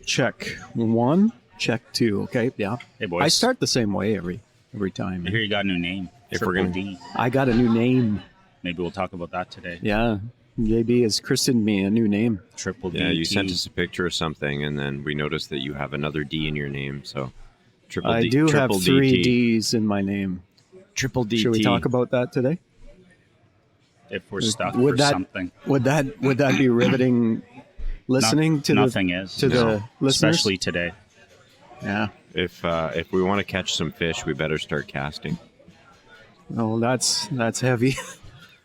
Check 1, check 2. Okay, yeah. Hey, boys. I start the same way every time. I hear you got a new name. If Triple we're gonna- D. I got a new name. Maybe we'll talk about that today. Yeah, JB has christened me a new name. Triple D. Yeah, you sent us a picture of something, and then we noticed that you have another D in your name. So, triple D. I do have triple 3 DT. D's in my name. Triple DT. Should we talk about that today? If we're stuck Would for that- something. Would that be riveting listening to Nothing the is. to the listeners? Especially today. Yeah. If we want to catch some fish, we better start casting. Oh, that's heavy.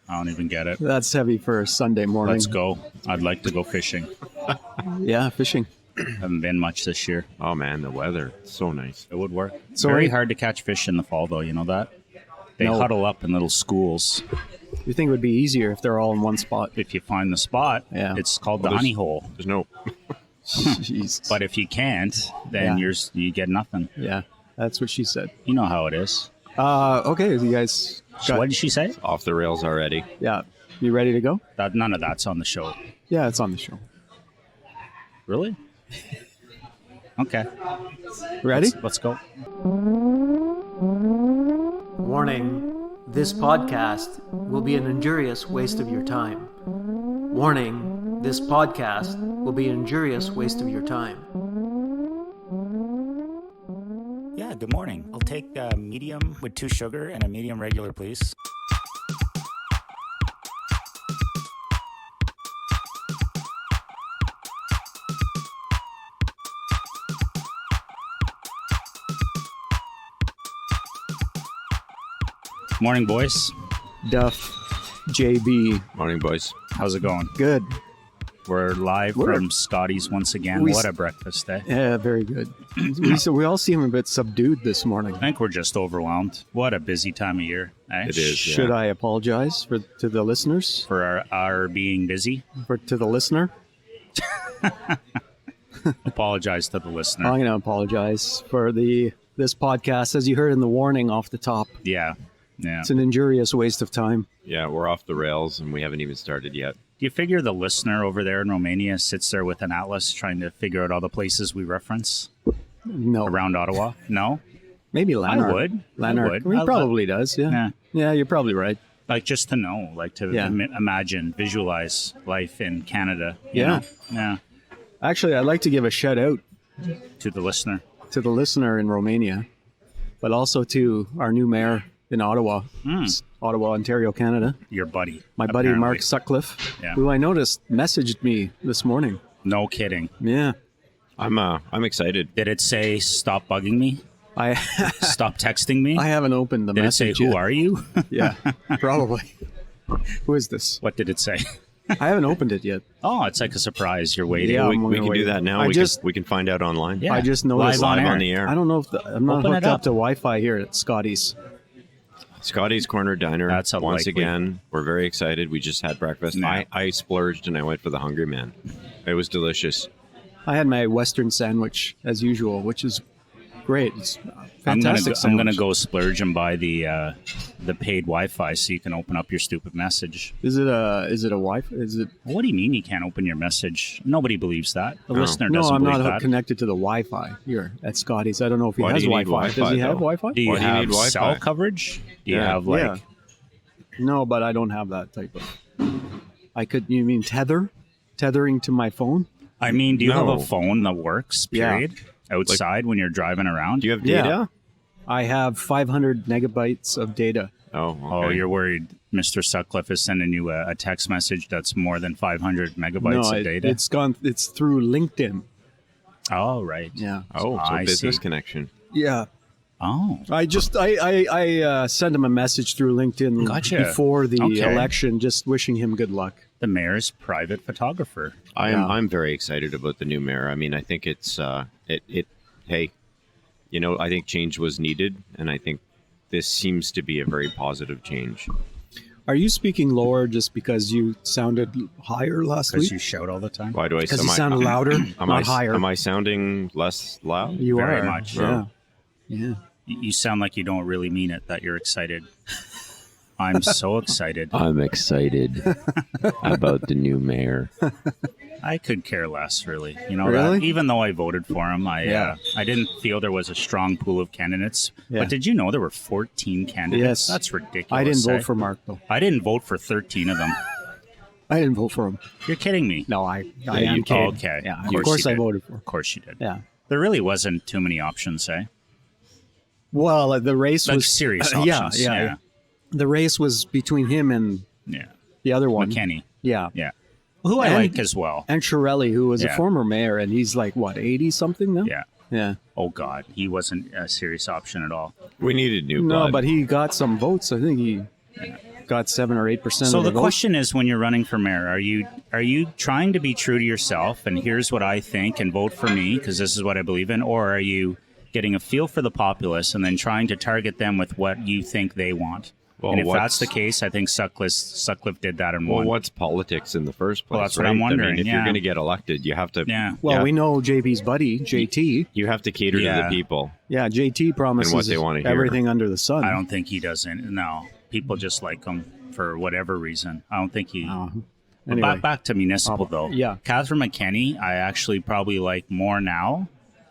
I don't even get it. That's heavy for a Sunday morning. Let's go. I'd like to go fishing. Yeah, fishing. Haven't been much this year. Oh man, the weather, it's so nice. It would work. So Very I- hard to catch fish in the fall, though. You know that? They No. huddle up in little schools. You think it would be easier if they're all in one spot? If you find the spot, Yeah. it's called Well, the there's- honey hole. There's no. Jeez. But if you can't, then Yeah. you get nothing. Yeah, that's what she said. You know how it is. Okay, you guys So what did she say? Off the rails already. Yeah, you ready to go? That none of that's on the show. Yeah, it's on the show. Really? Okay. Ready? Let's go. Warning, this podcast will be an injurious waste of your time. Warning, this podcast will be an injurious waste of your time. Yeah, good morning. I'll take a medium with 2 sugar and a medium regular, please. Morning, boys. Duff, JB, Morning, boys. How's it going? good. We're live We're- from Scotties once again. We What s- a breakfast day. Yeah, very good. we all seem a bit subdued this morning. I think we're just overwhelmed. What a busy time of year. Eh? It is. Should yeah. I apologize to the listeners? For our being busy. To the listener? Apologize to the listener. I'm going to apologize for this podcast. As you heard in the warning off the top, Yeah. Yeah. it's an injurious waste of time. Yeah, we're off the rails, and we haven't even started yet. Do you figure the listener over there in Romania sits there with an atlas trying to figure out all the places we reference No, around Ottawa? No? maybe Lanark. would. Lanark. I would. He probably does. Yeah. Yeah. Yeah, you're probably right. Like just to know, like to Yeah. imagine, visualize life in Canada. you Yeah. know? Yeah. Actually, I'd like to give a shout out To the listener. to the listener in Romania, but also to our new mayor in Ottawa, Ottawa, Ontario, Canada. Your buddy. My buddy apparently. Mark Sutcliffe, Yeah. who I noticed messaged me this morning. No kidding. Yeah, I'm excited. Did it say stop bugging me? I Stop texting me? I haven't opened the Did it say message who yet. are you? Yeah, probably. Who is this? What did it say? I haven't opened it yet. Oh, it's like a surprise. You're waiting. Yeah, we I'm we gonna can wait. do that now. I We just- can find out online. Yeah. I just noticed Live on the air. I don't know if I'm not Open hooked it up up. to Wi-Fi here at Scotties. Scotty's Corner Diner. That's once unlikely. again. We're very excited. We just had breakfast. Nah. I splurged and I went for the Hungry Man. It was delicious. I had my Western sandwich as usual, which is great. It's I'm fantastic. gonna sandwich. go splurge and buy the paid Wi-Fi so you can open up your stupid message. Is it a Wi-Fi? Is it? What do you mean you can't open your message? Nobody believes that. The listener No, doesn't I'm believe not that. connected to the Wi-Fi here at Scotties. I don't know if he Why has do you need Wi-Fi. Does he Wi-Fi, have though? Wi-Fi? Do you Why do you have need Wi-Fi? cell coverage? Do you Yeah. have like? Yeah. No, but I don't have that type of. I could. You mean tethering to my phone? I mean, do you have No. a phone that works? Yeah. Period. Outside when you're driving around. Do you have Yeah. data? I have 500 megabytes of data. Oh, okay. Oh, you're worried Mr. Sutcliffe is sending you a text message that's more than 500 megabytes No, of data? it's gone. It's through LinkedIn. Oh, right. Yeah. Oh, so I business see. connection. Yeah. Oh, I sent him a message through LinkedIn Gotcha. before the Okay. election, just wishing him good luck. the mayor's private photographer. I'm very excited about the new mayor. I mean, I think it's hey, I think change was needed, and I think this seems to be a very positive change. Are you speaking lower just because you sounded higher last Because week? you shout all the time. Why do I? Because am you I- sounded louder, Am not I, higher. Am I sounding less loud? You Very are much. Yeah. Yeah. You sound like you don't really mean it, that you're excited. I'm so excited. I'm excited about the new mayor. I could care less, really. You know, Really? that, even though I voted for him, Yeah. I didn't feel there was a strong pool of candidates. Yeah. But did you know there were 14 candidates? Yes. That's ridiculous. I didn't eh? vote for Mark, though. I didn't vote for 13 of them. I didn't vote for him. You're kidding me. No, I Yeah, am you- kidding. Oh, okay. Yeah, Of of course course you I did. voted for. Of course you did. Yeah. There really wasn't too many options, eh? Well, the race Like was serious yeah, options. yeah. The race was between him and Yeah. the other one. McKinney. Yeah. Yeah. Who I And- like as well. And Shirelli, who was Yeah. a former mayor, and he's like, what, 80 something now? Yeah. Yeah. Oh, God. He wasn't a serious option at all. We needed new No, blood. but he got some votes. I think he got 7 or 8% So of the the votes. question is, when you're running for mayor, are you trying to be true to yourself and here's what I think and vote for me because this is what I believe in, or are you getting a feel for the populace and then trying to target them with what you think they want? Well, and if what's- that's the case, I think Sutcliffe did that and Well, won. what's politics in the first place? Well, that's what right? I'm I wondering, mean, if yeah. you're going to get elected, you have to. Yeah. Well, yeah, we know JB's buddy, JT. you have to cater to Yeah. the people. Yeah, JT promises And what they wanna hear. everything under the sun. I don't think he doesn't. No, people just like him for whatever reason. I don't think he. But Anyway. back to municipal though. yeah. Catherine McKinney, I actually probably like more now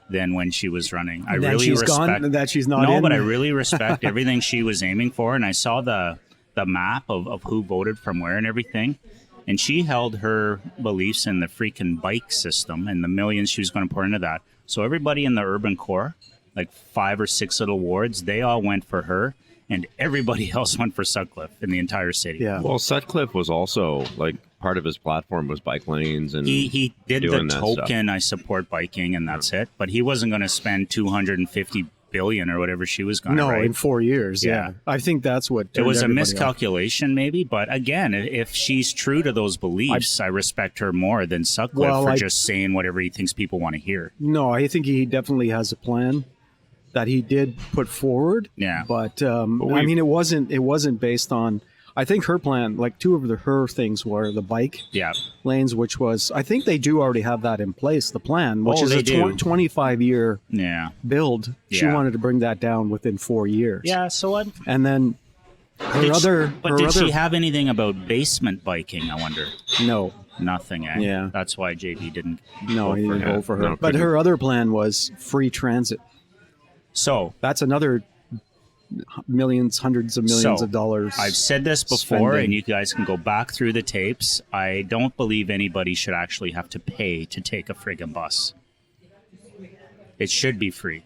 than when she was running. I That really she's respect gone, that she's not No, in. but I really respect everything she was aiming for, and I saw the map of who voted from where and everything. And she held her beliefs in the freaking bike system and the millions she was going to pour into that. So everybody in the urban core, like 5 or 6 little wards, they all went for her, and everybody else went for Sutcliffe in the entire city. Yeah. Well, Sutcliffe was also like part of his platform was bike lanes and He did the doing that stuff. token, I support biking, and that's it. But he wasn't going to spend 250 billion or whatever she was going to. No, right? in 4 years. Yeah. Yeah. I think that's what It turned was a everybody off. miscalculation, maybe. But again, if she's true to those beliefs, I respect her more than Sutcliffe Well, for I- just saying whatever he thinks people want to hear. No, I think he definitely has a plan that he did put forward. Yeah. But, we- I mean, it wasn't based on. I think her plan, like two of her things were the bike Yeah. lanes, which was I think they do already have that in place. The plan, which Oh, is they a do. 25-year Yeah. build. She Yeah. wanted to bring that down within 4 years. Yeah. So what? And then Did she have anything about basement biking? I wonder. no. Nothing. Eh? Yeah. That's why JB didn't. No, vote he for didn't her. vote for her. No, but couldn't. her other plan was free transit. So That's another millions, hundreds of millions So, of dollars. I've said this before, spending. and you guys can go back through the tapes. I don't believe anybody should actually have to pay to take a friggin' bus. It should be free.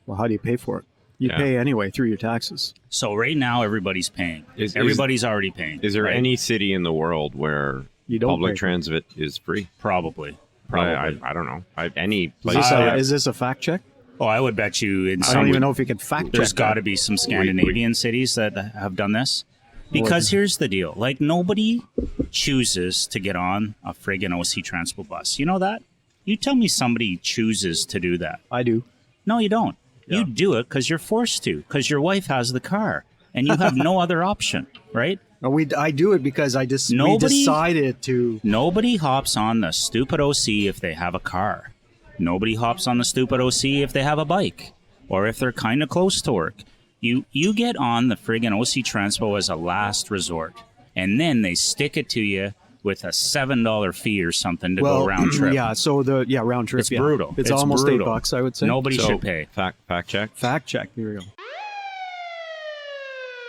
Well, how do you pay for it? You Yeah. pay anyway through your taxes. So right now, everybody's paying. Is- Everybody's already paying. Is there right? any city in the world where You don't public pay for it. transit is free? Probably. I don't know. Any Is place. this, Uh, is this a fact check? Oh, I would bet you in I some. don't even know if you can fact There's check. got to that. be some Scandinavian cities that have done this. Because here's the deal: like nobody chooses to get on a friggin' OC Transpo bus. You know that? You tell me somebody chooses to do that. I do. No, you don't. You do it because you're forced to, because your wife has the car and you have no other option, right? No, I do it because we decided to. Nobody hops on the stupid OC if they have a car. Nobody hops on the stupid OC if they have a bike or if they're kind of close to work. You get on the friggin' OC Transpo as a last resort, and then they stick it to you with a $7 fee or something to go round trip. Yeah, so round trip. It's yeah. brutal. It's, It's almost brutal. $8, I would say. Nobody So, should pay. Fact check. Fact check. Here we go.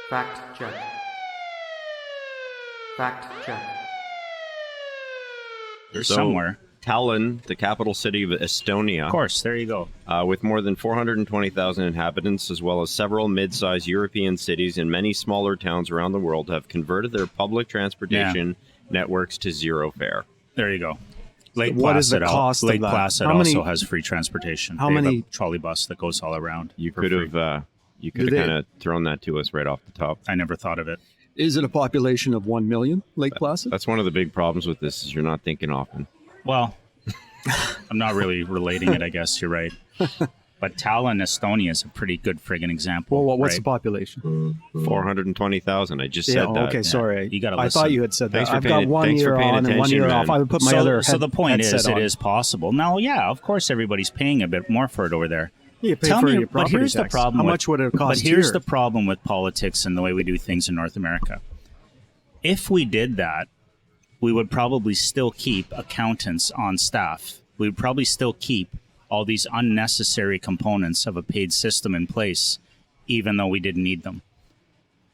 Fact check. Fact check. There's So, somewhere. Tallinn, the capital city of Estonia, Of course, there you go. with more than 420,000 inhabitants, as well as several mid-sized European cities and many smaller towns around the world, have converted their public transportation networks to zero fare. There you go. Lake What is the Placid, cost of Lake that? Placid How many- also has free transportation. how They have many- a trolley bus that goes all around? You for could free. have Do they- kind of thrown that to us right off the top. I never thought of it. Is it a population of 1 million, Lake Placid? That's one of the big problems with this is you're not thinking often. Well, I'm not really relating it. I guess you're right. But Tallinn, Estonia is a pretty good friggin' example. Well, what's right? the population? 420,000. I just Yeah, said that. okay, sorry. You gotta I listen. thought you had said that. Thanks for I've paying- got 1 thanks for year paying on and 1 attention, year man. off. I would put my so, other so the point is, headset it on. is possible. Now, yeah, of course, everybody's paying a bit more for it over there. You pay Tell for me, your but property here's the tax. problem. How with- much would it cost But here's here? the problem with politics and the way we do things in North America. If we did that, we would probably still keep accountants on staff. We would probably still keep all these unnecessary components of a paid system in place, even though we didn't need them.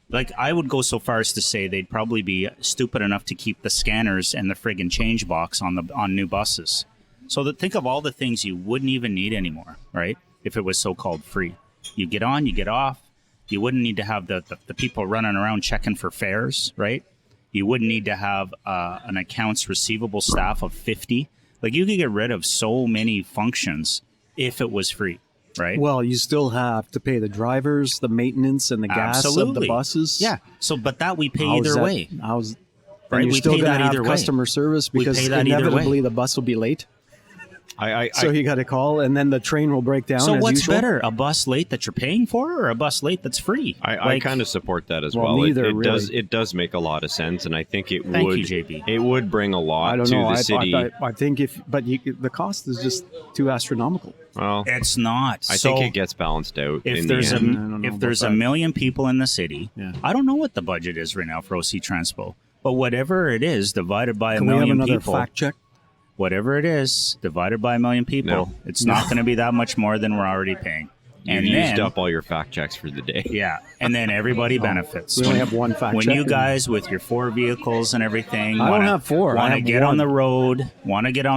Like, I would go so far as to say they'd probably be stupid enough to keep the scanners and the friggin' change box on new buses. So think of all the things you wouldn't even need anymore, right? If it was so-called free. You get on, you get off. You wouldn't need to have the people running around checking for fares, right? You wouldn't need to have an accounts receivable staff of 50. Like, you could get rid of so many functions if it was free, right? Well, you still have to pay the drivers, the maintenance, and the gas of the buses. Yeah. So, but that we pay either way. Right? You're We still pay going that to have either way. customer service We because pay that either inevitably way. the bus will be late. I So you got to call, and then the train will break down. So as what's usual. better, a bus late that you're paying for, or a bus late that's free? I kind of support that as Well, well. neither, It does make a lot of sense, and I think it Thank would you, JB. it would bring a lot I don't to know. the city. I think the cost is just too astronomical. Well, It's not. I think it gets balanced out. If in there's the a end. I don't know if there's about a that. million people in the city, Yeah. I don't know what the budget is right now for OC Transpo, but whatever it is divided by Can a we have million another people, fact check? whatever it is divided by a million people, No. it's not going to be that much more than we're already paying. you used up all your fact checks for the day. Yeah, and then everybody benefits. We only have one fact When check. you guys with your 4 vehicles and everything, I don't have 4. I Want to have get on one.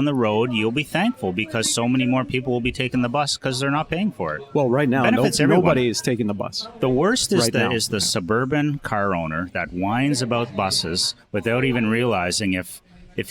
the road, you'll be thankful because so many more people will be taking the bus because they're not paying for it. Well, right now, Benefits everyone. nobody is taking the bus. The worst is Right now. the suburban car owner that whines about buses without even realizing if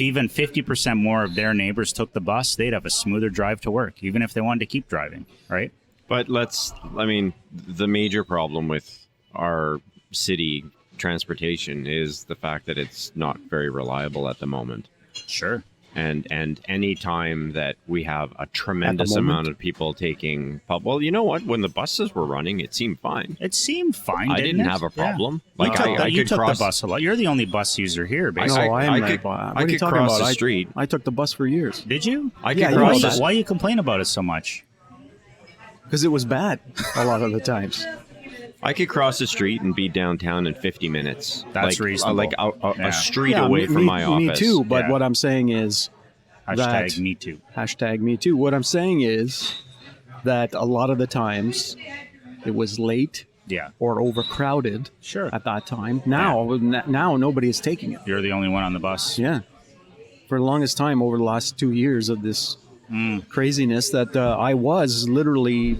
even 50% more of their neighbors took the bus, they'd have a smoother drive to work, even if they wanted to keep driving, right? But the major problem with our city transportation is the fact that it's not very reliable at the moment. Sure. And any time that we have a tremendous moment? amount of people taking well, you know what? When the buses were running, it seemed fine. It seemed fine. I didn't it? have a Yeah. problem. You Like, took, I you could took cross- the bus a lot. You're the only bus user here, No, basically. I am. I right, could- but what I are you could talking cross about? the street. I took the bus for years Did you? I could Yeah, cross you the know Why you complain about it so much? because it was bad a lot of the times. I could cross the street and be downtown in 50 minutes. That's reasonable. Like Yeah. a street Yeah, away from my office. Me too. But Yeah. what I'm saying is Hashtag that me too. hashtag me too. What I'm saying is that a lot of the times it was late Yeah. or overcrowded. Sure. At that time. Now nobody is taking it. You're the only one on the bus. Yeah. For the longest time over the last 2 years of this craziness that I was literally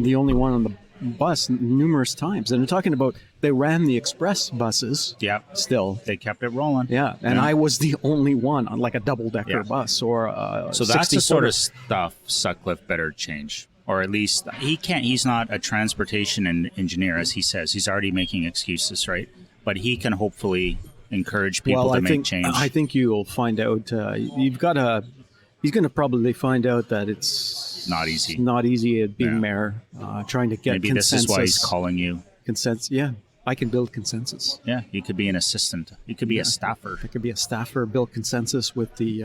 the only one on the bus numerous times. And they're talking about they ran the express buses Yeah. still. They kept it rolling. Yeah. And I was the only one on like a double-decker Yeah. bus or a So that's the 60-footer. sort of stuff Sutcliffe better change. Or at least he's not a transportation engineer, as he says. He's already making excuses, right? But he can hopefully encourage people to make change. I think you'll find out. He's going to probably find out that it's Not easy. Not easy at being Yeah. mayor. Trying to get Maybe consensus. this is why he's calling you. Consensus. Yeah, I can build consensus. Yeah, you could be an assistant. You could be a staffer. I could be a staffer, build consensus with the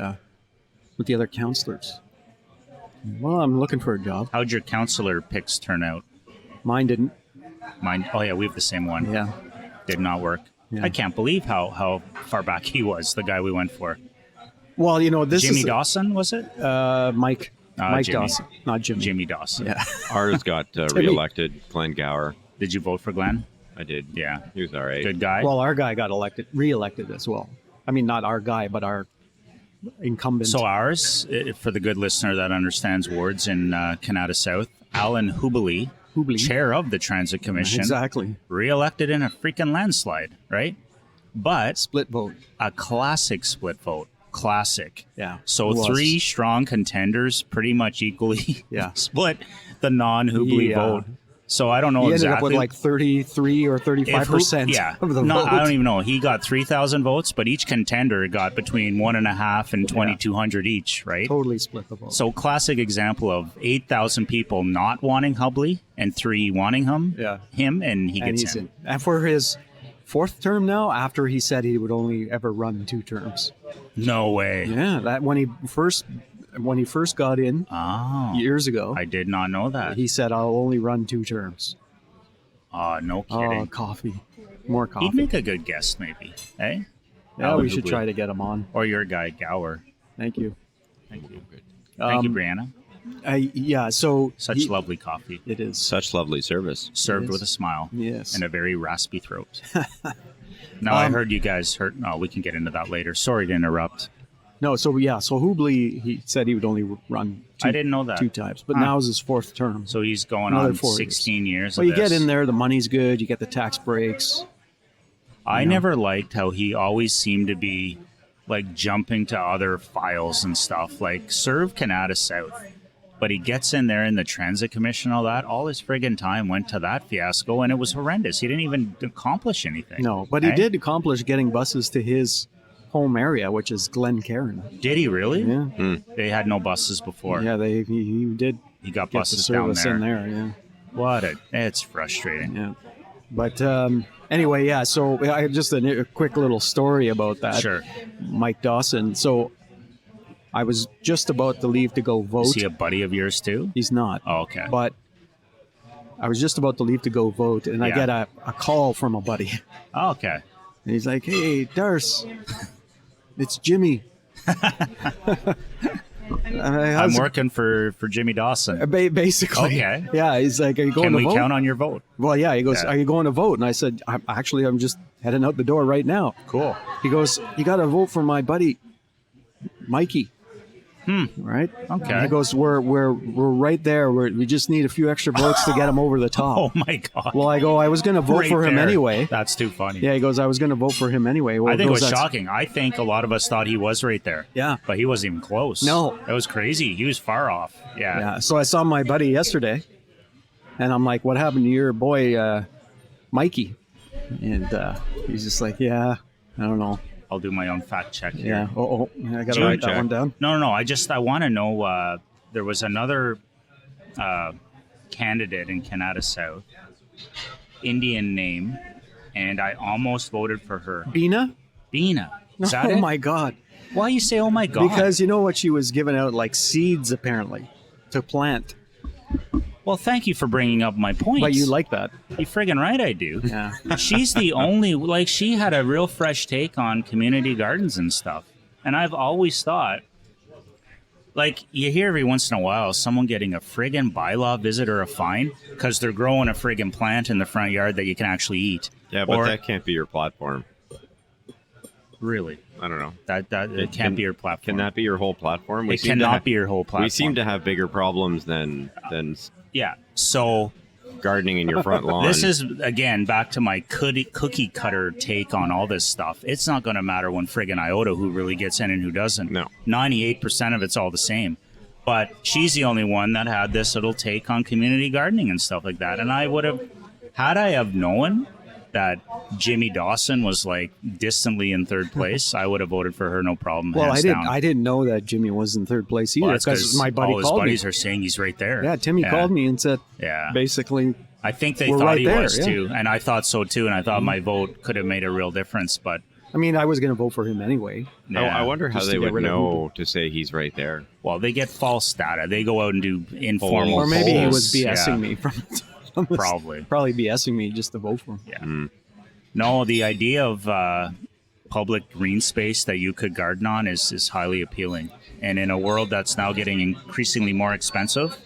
other counselors. Well, I'm looking for a job. How'd your counselor picks turn out? Mine didn't. Mine. Oh yeah, we have the same one. Yeah. Did not work. Yeah. I can't believe how far back he was. The guy we went for. Well, this Jimmy is Dawson, was it? Mike. Mike Jimmy. Dawson, not Jimmy. Jimmy Dawson. Yeah. Ours got reelected. Glenn Gower. Did you vote for Glenn? I did. Yeah. He was all right. Good guy. Well, our guy got reelected as well. I mean, not our guy, but our incumbent. So ours, for the good listener that understands words in Canada South, Alan Hubeli, chair of the Transit Commission, Exactly. reelected in a freaking landslide, right? But Split vote. a classic split vote. Classic. Yeah. So it was. 3 strong contenders pretty much equally Yeah. split the non-Hubeli Yeah. vote. So I don't know He ended exactly. up with like 33 or 35% Yeah. of the No, vote. I don't even know. He got 3,000 votes, but each contender got between 1.5 and 2,200 each, right? Totally split the vote. So classic example of 8,000 people not wanting Hubley and 3 wanting him. Yeah. Him, and he and gets he's in. in. And for his 4th term now, after he said he would only ever run 2 terms. No way. Yeah, that when he first got in Oh, years ago, I did not know that. he said I'll only run 2 terms. Oh, no Oh, kidding. coffee. More coffee. He'd make a good guest, maybe. Eh? Yeah, Alan we should Hubli. try to get him on. Or your guy, Gower. Thank you. Thank you. Thank you, Um, Brianna. Yeah, so Such lovely coffee. it is. Such lovely service. Served It with is. a smile. Yes. And a very raspy throat. Now, I heard you guys heard. Oh, we can get into that later. Sorry to interrupt. No, so Hubli, he said he would only run I didn't know that. 2 times, but Huh. now is his 4th term. So he's going Another on 4 16 years. Well, of you get this. in there, the money's good, you get the tax breaks. I you know. never liked how he always seemed to be like jumping to other files and stuff. Like serve Canada South, but he gets in there in the Transit Commission, all that. All his friggin' time went to that fiasco, and it was horrendous. He didn't even accomplish anything. No, but he Eh? did accomplish getting buses to his home area, which is Glencairn. Did he really? Yeah, They had no buses before. yeah, he did He got get the buses down service there. in there. Yeah, It's frustrating. yeah. But anyway, yeah. So I just a quick little story about that. Sure. Mike Dawson. So I was just about to leave to go vote. Is he a buddy of yours too? He's not. Oh, okay. But I was just about to leave to go vote, and I Yeah. get a call from a buddy. Oh, okay. And he's like, "Hey, Darce, it's Jimmy." I'm working for Jimmy Dawson. Basically. Okay. Yeah, he's like, "Are you going Can to we vote?" count on your vote? Well, yeah. He goes, Yeah. "Are you going to vote?" And I said, I'm just heading out the door right now." Cool. He goes, "You got to vote for my buddy, Mikey." Right? Okay. And he goes, "We're right there. We just need a few extra votes to get him over the top." Oh my God. Well, I go, "I was going to vote Right for him there. anyway." That's too funny. Yeah, he goes, "I was going to vote for him anyway." Well, I think it was that's- shocking. I think a lot of us thought he was right there. Yeah. But he wasn't even close. No. It was crazy. He was far off. Yeah. Yeah. So I saw my buddy yesterday, and I'm like, "What happened to your boy, Mikey?" And he's just like, "Yeah, I don't know." I'll do my own fact check here. Yeah. Oh, I got to June write that check. one down. No. I want to know. There was another candidate in Canada South, Indian name, and I almost voted for her. Bina? Bina. Is that Oh it? my God. Why you say, oh my God? Because you know what, she was giving out like seeds apparently to plant. Well, thank you for bringing up my point. But you like that. You friggin' right I do. Yeah. She's the only, like, she had a real fresh take on community gardens and stuff. And I've always thought, like, you hear every once in a while someone getting a friggin' bylaw visit or a fine because they're growing a friggin' plant in the front yard that you can actually eat. Yeah, but Or- that can't be your platform. Really? I don't know. That it can't be your platform. Can that be your whole platform? It cannot be your whole platform. We seem to have bigger problems than Yeah. So gardening in your front lawn. this is, again, back to my cookie cutter take on all this stuff. It's not going to matter one friggin' iota who really gets in and who doesn't. No. 98% of it's all the same. But she's the only one that had this little take on community gardening and stuff like that. And I would have, had I have known that Jimmy Dawson was like distantly in third place, I would have voted for her, no problem. Well, hands down. I didn't know that Jimmy was in third place either Well, that's because my buddy all his called me. buddies are saying he's right there. Yeah, Timmy called me and said, Yeah. basically, I think they We're thought right he there, was yeah. too, and I thought so too, and I thought my vote could have made a real difference, but I mean, I was going to vote for him anyway. yeah. I wonder how Just they to get would rid of know to say he's right there. Well, they get false data. They go out and do informal Or maybe he polls. was BSing Yeah, me from Probably. Probably BSing me just to vote for him. Yeah. No, the idea of public green space that you could garden on is highly appealing. And in a world that's now getting increasingly more expensive,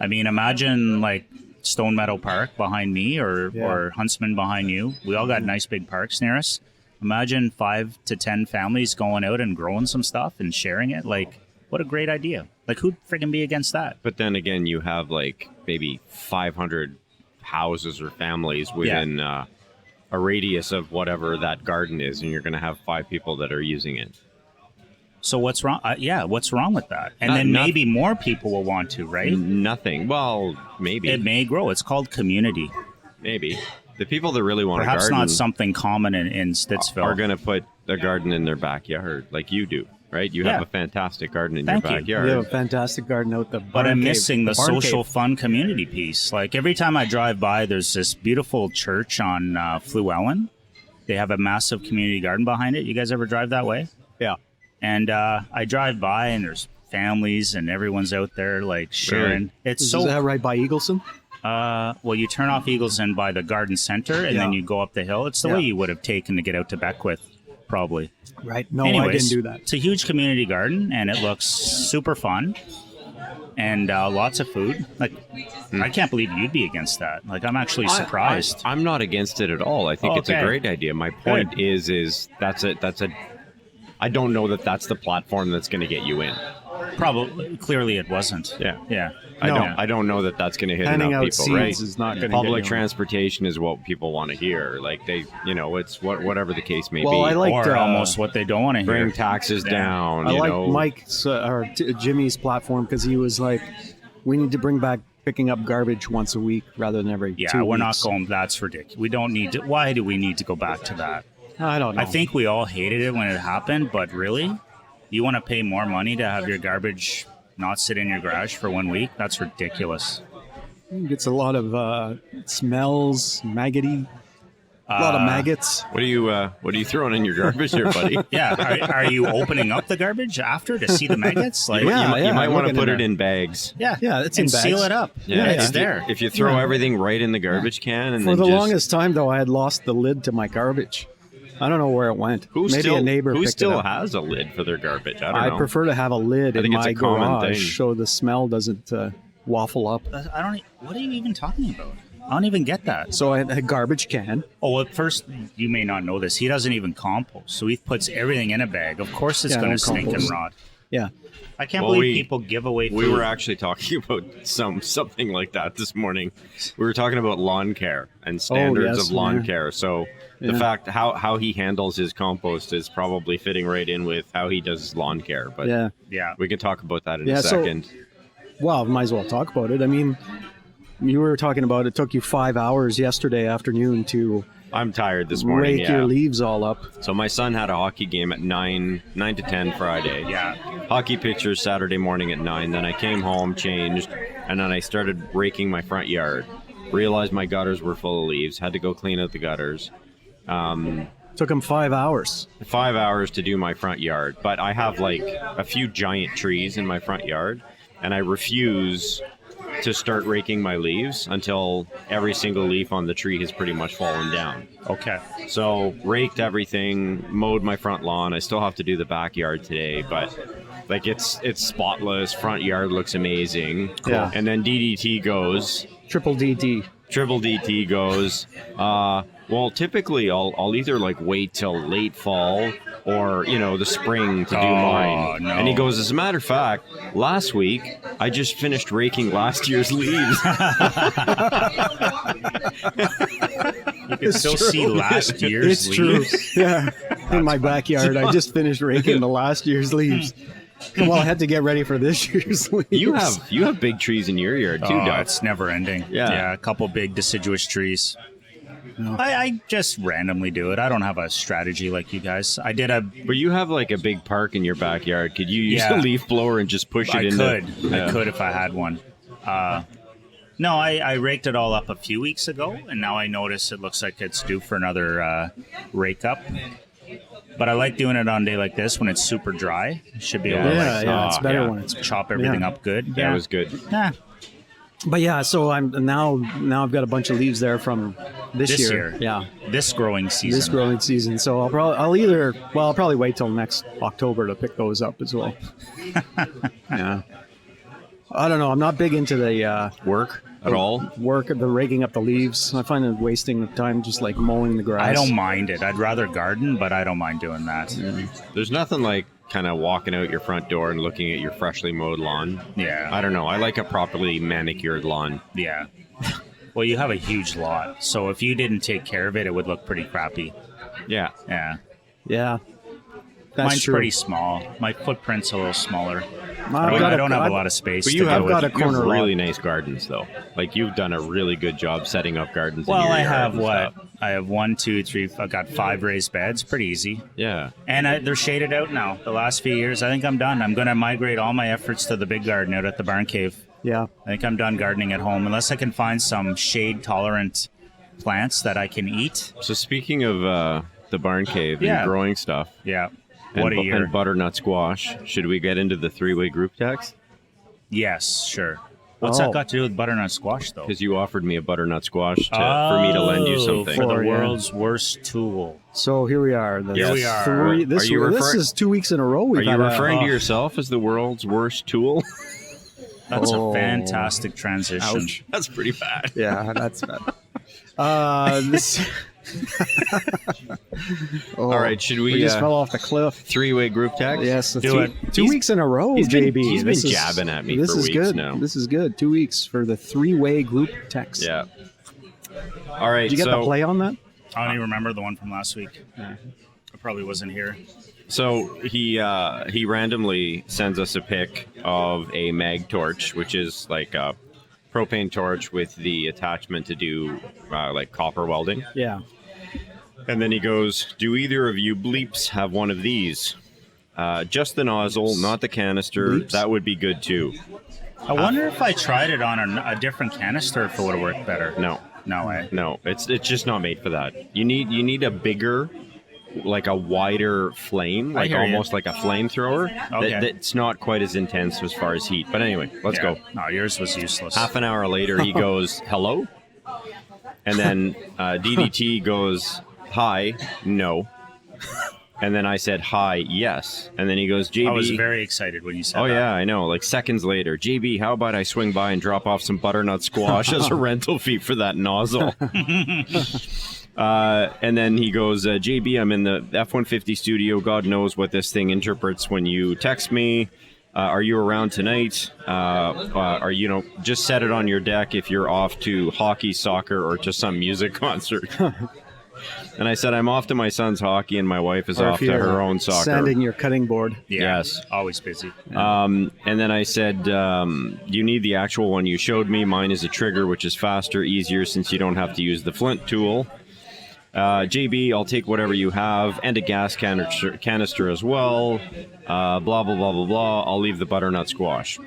I mean, imagine like Stone Meadow Park behind me or Huntsman behind you. We all got nice big parks near us. Imagine 5 to 10 families going out and growing some stuff and sharing it. Like, what a great idea. Like, who'd friggin' be against that? But then again, you have like maybe 500 houses or families within a radius of whatever that garden is, and you're going to have 5 people that are using it. So what's wrong? What's wrong with that? And then Not- maybe more people will want to, right? Nothing. Well, maybe. It may grow. It's called community. Maybe. The people that really want to Perhaps garden not something common in Stittsville. are going to put a garden in their backyard like you do, right? You Yeah. have a fantastic garden in Thank your you. backyard. We have a fantastic garden out the barn But I'm cave- missing the barn social cave. fun community piece. Like every time I drive by, there's this beautiful church on Fluellen. They have a massive community garden behind it. You guys ever drive that way? Yeah. And I drive by and there's families and everyone's out there like sharing. Really? It's Is so that right by Eagleson? well, you turn off Eagleson by the garden center and then Yeah. you go up the hill. It's the Yeah. way you would have taken to get out to Beckwith. probably. Right. No, Anyways, I didn't do that. It's a huge community garden, and it looks super fun, and lots of food. Like, I can't believe you'd be against that. Like, I'm actually surprised. I'm not against it at all. I think it's a Okay. great idea. My point Good. is that's a. I don't know that that's the platform that's going to get you in. Probably, clearly, it wasn't. Yeah. Yeah. I don't know that that's going to hit Handing enough out people, seeds right? is not going to Public get you transportation is what people want to hear. Like it's whatever the case may Well, be. I like Or almost what they don't want to hear. bring taxes down. I you like know, Mike's or Jimmy's platform because he was like, we need to bring back picking up garbage once a week rather than every 2 Yeah, weeks. we're not going. That's ridiculous. We don't need to. Why do we need to go back to that? I don't know. I think we all hated it when it happened, but really, you want to pay more money to have your garbage not sit in your garage for 1 week? That's ridiculous. it gets a lot of smells, maggoty, a lot of maggots. what are you throwing in your garbage here, buddy? Yeah, are you opening up the garbage after to see the maggots? Like, Yeah, you might I'm want to looking put in it in bags. yeah, it's and in seal bags. it up. Yeah, it's if you- there. If you throw Yeah. everything right in the garbage can and For then the just, longest time, though, I had lost the lid to my garbage. I don't know where it went. Maybe a neighbor who picked still it up. has a lid for their garbage? I don't I know. prefer to have a lid I in think it's my a common garage thing. so the smell doesn't waffle up. I don't. What are you even talking about? I don't even get that. So I had a garbage can. Oh, well, first, you may not know this. He doesn't even compost, so he puts everything in a bag. Of course, it's Yeah, I going don't to stink and compost. rot. Yeah. I can't Well, believe people give away food. We were actually talking about something like that this morning. We were talking about lawn care and standards yes, of lawn yeah. care. So the Yeah. fact how he handles his compost is probably fitting right in with how he does lawn care. But Yeah. Yeah. we can talk about that in Yeah, a so- second. Well, might as well talk about it. I mean, you were talking about it took you 5 hours yesterday afternoon to I'm tired this morning. rake Yeah. your leaves all up. So my son had a hockey game at 9 to 10 Friday. Yeah. Hockey pictures Saturday morning at 9. Then I came home, changed, and then I started raking my front yard. Realized my gutters were full of leaves. Had to go clean out the gutters. Took him 5 hours. 5 hours to do my front yard, but I have like a few giant trees in my front yard, and I refuse to start raking my leaves until every single leaf on the tree has pretty much fallen down. Okay. So raked everything, mowed my front lawn. I still have to do the backyard today, but like it's spotless. Front yard looks amazing. Cool. Yeah. And then DDT goes. Triple DT. Triple DT goes. Well, typically I'll either like wait till late fall or the spring to do mine. no. And he goes, as a matter of fact, last week I just finished raking last year's leaves. You can still see last year's It's true. leaves. Yeah. In my backyard, I just finished raking the last year's leaves. Well, I had to get ready for this year's leaves. you have big trees in your yard too, Oh, Doc. it's never ending. Yeah. A couple big deciduous trees. No. I just randomly do it. I don't have a strategy like you guys. I did a. But you have like a big park in your backyard. Could you use Yeah. a leaf blower and just push it I into? could. Yeah. I could if I had one. No, I raked it all up a few weeks ago, and now I notice it looks like it's due for another rake up. But I like doing it on a day like this when it's super dry. Should be able to Yeah, yeah, it's better when it's. chop everything Yeah. up good. That was good. Yeah. But yeah, so I'm now I've got a bunch of leaves there from this This year. year. Yeah, This growing season. this growing season. So I'll probably wait till next October to pick those up as well. Yeah. I don't know. I'm not big into the Work at all? work of the raking up the leaves. I find it wasting of time just like mowing the grass. I don't mind it. I'd rather garden, but I don't mind doing that. There's nothing like kind of walking out your front door and looking at your freshly mowed lawn. Yeah. I don't know. I like a properly manicured lawn. Yeah. Well, you have a huge lot, so if you didn't take care of it, it would look pretty crappy. Yeah. Yeah. Yeah. That's Mine's true. pretty small. My footprint's a little smaller. I've got I don't have a I've- lot of space. But to you go have with. got a you have corner lot. really nice gardens, though. Like you've done a really good job setting up gardens. Well, in your I yard have and what? stuff. I have 1, 2, 3. I've got 5 raised beds. Pretty easy. Yeah. And they're shaded out now. The last few years, I think I'm done. I'm going to migrate all my efforts to the big garden out at the barn cave. Yeah. I think I'm done gardening at home unless I can find some shade-tolerant plants that I can eat. So speaking of the barn cave Yeah. and growing stuff, Yeah. and, What a year. and butternut squash, should we get into the 3-way group text? Yes, sure. What's that got to do with butternut squash, though? Because you offered me a butternut squash for me to lend you something. For the world's worst tool. So here we are. Here we are. This is 2 weeks in a row. Are you referring to yourself as the world's worst tool? That's a fantastic transition. Ouch. That's pretty bad. Yeah, that's bad. This. All right, should we just fell off the cliff. Three-way group text? Yes, Do it. Two weeks in a row, JB. He's been jabbing at me for weeks good. now. This is good. 2 weeks for the three-way group text. Yeah. All right. Did you get the play on that? I don't even remember the one from last week. I probably wasn't here. So he randomly sends us a pic of a mag torch, which is like a propane torch with the attachment to do like copper welding. Yeah. And then he goes, "Do either of you bleeps have one of these? Just the nozzle, not the canister. Bleeps? That would be good too." I wonder if I tried it on a different canister if it would have worked better. No. No way. No, it's just not made for that. You need a bigger, like a wider flame, like hear you. almost like a flamethrower. Okay. That's not quite as intense as far as heat. But anyway, let's go. No, yours was useless. Half an hour later, he goes, "Hello?" And then DDT goes, "Hi, no." And then I said, "Hi, yes." And then he goes, "JB." I was very excited when you said Oh, that. yeah, I know. Like seconds later, "JB, how about I swing by and drop off some butternut squash as a rental fee for that nozzle?" And then he goes, "JB, I'm in the F-150 studio. God knows what this thing interprets when you text me. Are you around tonight? Are you just set it on your deck if you're off to hockey, soccer, or to some music concert." And I said, "I'm off to my son's hockey, and my wife is Or off if to you're her own soccer." Sanding your cutting board. Yeah, Yes. always busy. And then I said, "You need the actual one you showed me. Mine is a trigger, which is faster, easier, since you don't have to use the flint tool. JB, I'll take whatever you have, and a gas canister as well. Blah, blah, blah, blah, blah. I'll leave the butternut squash."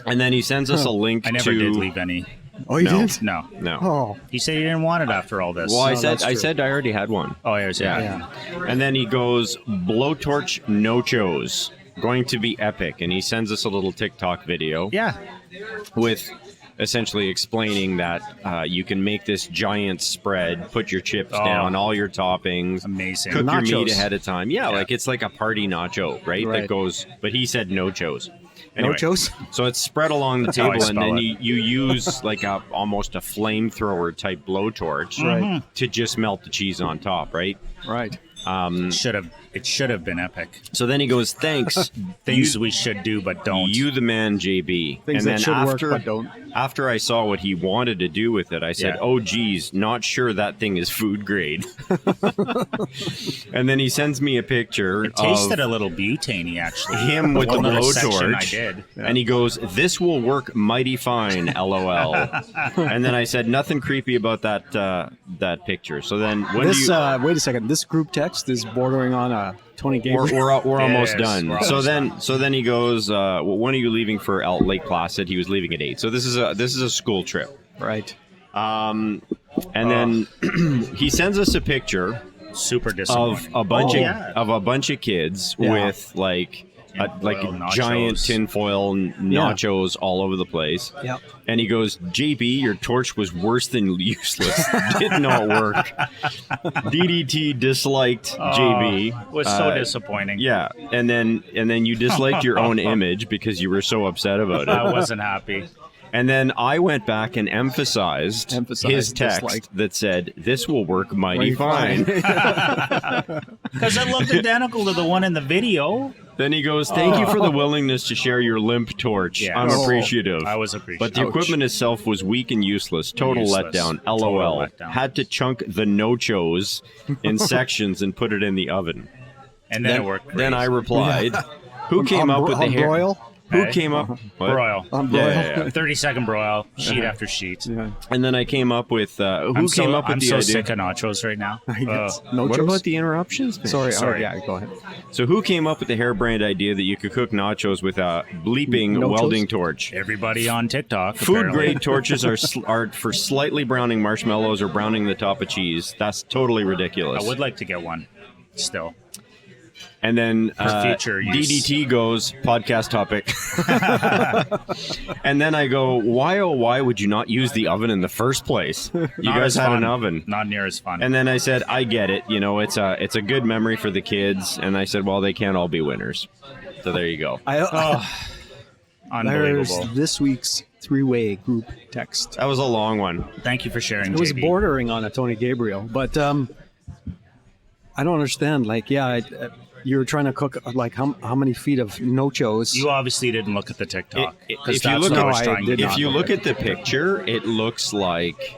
And then he sends us a link I never to... did leave any. Oh, you No. didn't? No. No. Oh, He said he didn't want it after all this. Well, I that's true. said I already had one. Oh, yeah. Yeah. And then he goes, "Blowtorch no-chos. Going to be epic." And he sends us a little TikTok video Yeah. with essentially explaining that you can make this giant spread, put your chips down, all your toppings, Amazing. cook your meat Nachos. ahead of time. Yeah, like it's like a party nacho, right? Right. That goes, but he said no-chos. Anyway, Nachos? so it's spread along the That's how I table, and spell then it. you use like almost a flamethrower type blowtorch Right. to just melt the cheese on top, right? right. It should have been epic. So then he goes, "Thanks, Things we should do but don't. you the man, JB." Things and that then should work, after, but don't. After I saw what he wanted to do with it, I said, Yeah. "Oh, geez, not sure that thing is food grade." And then he sends me a picture It tasted of a little butane actually. him with the One little section I blowtorch. did. And he goes, "This will work mighty fine, LOL." And then I said, "Nothing creepy about that picture." So then when This, do you... wait a second. This group text is bordering on a Tony Gabriel. We're almost Yes, done. we're So almost then he goes, well, "When are you leaving for Lake Placid?" He was leaving at 8. So this is a school trip. Right. And then he sends us a picture Super of disappointing. a bunch yeah. of a bunch of kids Yeah. with like Tinfoil nachos. giant tinfoil nachos all over the place. Yep. And he goes, "JB, your torch was worse than useless. Did not work." DDT disliked JB. It was so disappointing. Yeah, and then you disliked your own image because you were so upset about I it. wasn't happy. And then I went back and emphasized his text disliked. that said, "This will work mighty fine." Because it looked identical to the one in the video. Then he goes, "Thank you for the willingness to share your limp torch. Yeah. I'm Oh. appreciative." I was appreciative. But the equipment itself was weak and useless. Total Useless. letdown. Total LOL. letdown. Had to chunk the no-chos in sections and put it in the oven. And then it worked great. Then I replied, "Who came up with the hair? broil? Who Hey. came up? What? broil. On Yeah, broil. yeah, yeah. 30-second broil, sheet after sheet. Yeah. And then I came up with who I'm came up with I'm the so idea? sick of nachos right now. Yes. Uh, No What jokes? about the interruptions? man? Sorry. Sorry. Yeah, go ahead. So who came up with the harebrained idea that you could cook nachos with a bleeping Nachos? welding torch? everybody on TikTok. Food apparently. grade torches are for slightly browning marshmallows or browning the top of cheese. That's totally ridiculous. I would like to get one still. And then future use. DDT goes, podcast topic. And then I go, why would you not use the oven in the first place? You Not guys as had fun. an oven. Not near as fun. And then I said, I get it. You know, it's a good memory for the kids. And I said, well, they can't all be winners. So there you go. Unbelievable. There's this week's three-way group text. That was a long one. Thank you for sharing, It was JB. bordering on a Tony Gabriel, but I don't understand. Like, you were trying to cook like how many feet of nachos? You obviously didn't look at the TikTok. If 'cause you that's look what I at- was No, I trying to did do. not. If you look at the picture, it looks like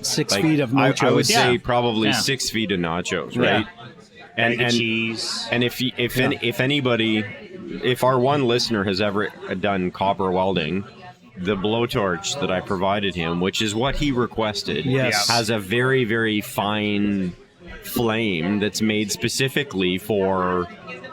6 feet of I nachos. would say Yeah. probably Yeah. 6 feet of nachos, Yeah. right? Bag of cheese. And if anybody, if our one listener has ever done copper welding, the blowtorch that I provided him, which is what he requested, Yes. has a very, very fine flame that's made specifically for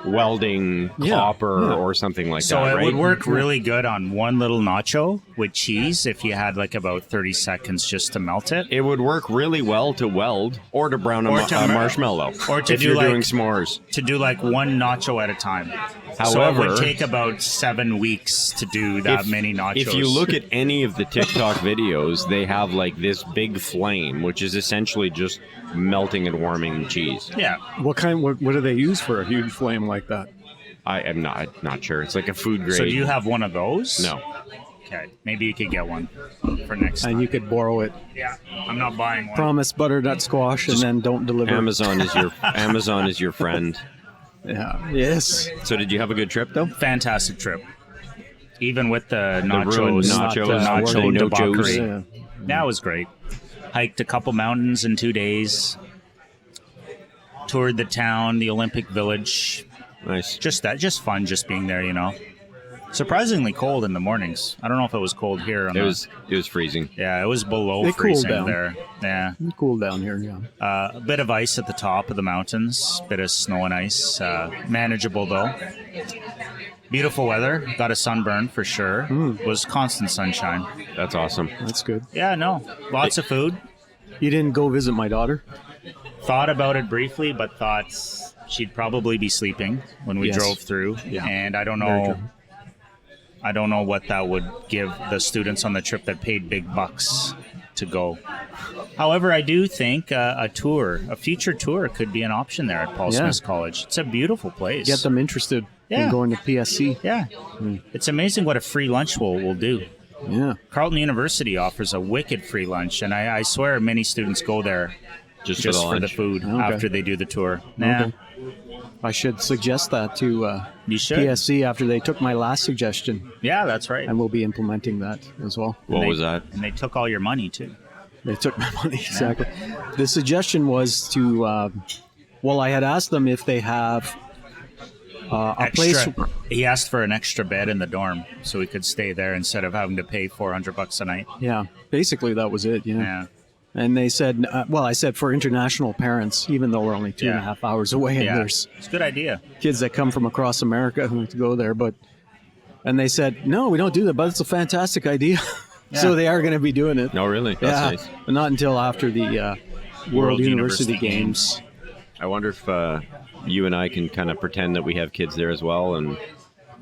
welding Yeah, copper yeah. or something like So that, it right? would work really good on one little nacho with cheese if you had like about 30 seconds just to melt it. It would work really well to weld or to brown a, Or to a mar- marshmallow or to if do you're like- doing s'mores. To do like one nacho at a time. So it However, would take about 7 weeks to do that many nachos. If you look at any of the TikTok videos, they have like this big flame, which is essentially just melting and warming cheese. yeah, What do they use for a huge flame like that? I am not sure. It's like a food grade. so do you have one of those? No. Okay, maybe you could get one for next time. And you could borrow it. Yeah, I'm not buying one. Promise butternut squash, and then don't deliver. Amazon is your friend. Yeah. Yes. So did you have a good trip though? Fantastic trip. Even with the ruined nachos, nachos, nacho working debauchery. nachos. Yeah. That was great. Hiked a couple mountains in 2 days. Toured the town, the Olympic Village. Nice. Just fun, just being there, you know. Surprisingly cold in the mornings. I don't know if it was cold here. It was freezing. Yeah, it was below It cooled freezing down. there. Yeah. Cool down here. Yeah. A bit of ice at the top of the mountains, bit of snow and ice. Manageable though. Beautiful weather. Got a sunburn for sure. Was constant sunshine. That's awesome. That's good. Yeah, no. Lots of food. You didn't go visit my daughter? Thought about it briefly, but thought she'd probably be sleeping when we Yes. drove through. Yeah. And I don't Very know. true. I don't know what that would give the students on the trip that paid big bucks to go. However, I do think a future tour could be an option there at Paul Yeah. Smith College. It's a beautiful place. Get them interested Yeah. in going to PSC. Yeah. It's amazing what a free lunch will do. Yeah. Carleton University offers a wicked free lunch, and I swear many students go there just for the for the lunch. food Okay. after they do the tour. Yeah. Okay. I should suggest that to You should. PSC after they took my last suggestion, Yeah, that's right. and we'll be implementing that as well. What They- was that? And they took all your money, too. They took my money, exactly. The suggestion was to, I had asked them if they have a place. He asked for an extra bed in the dorm so we could stay there instead of having to pay $400 a night. Yeah, basically that was it. Yeah. And they said, I said for international parents, even though we're only 2.5 hours away, and Yeah. there's It's a good idea. kids that come from across America who want to go there, and they said, no, we don't do that, but it's a fantastic idea. So they are going to be doing it. No, really? That's Yeah, nice. but not until after the World University Games. I wonder if you and I can kind of pretend that we have kids there as well and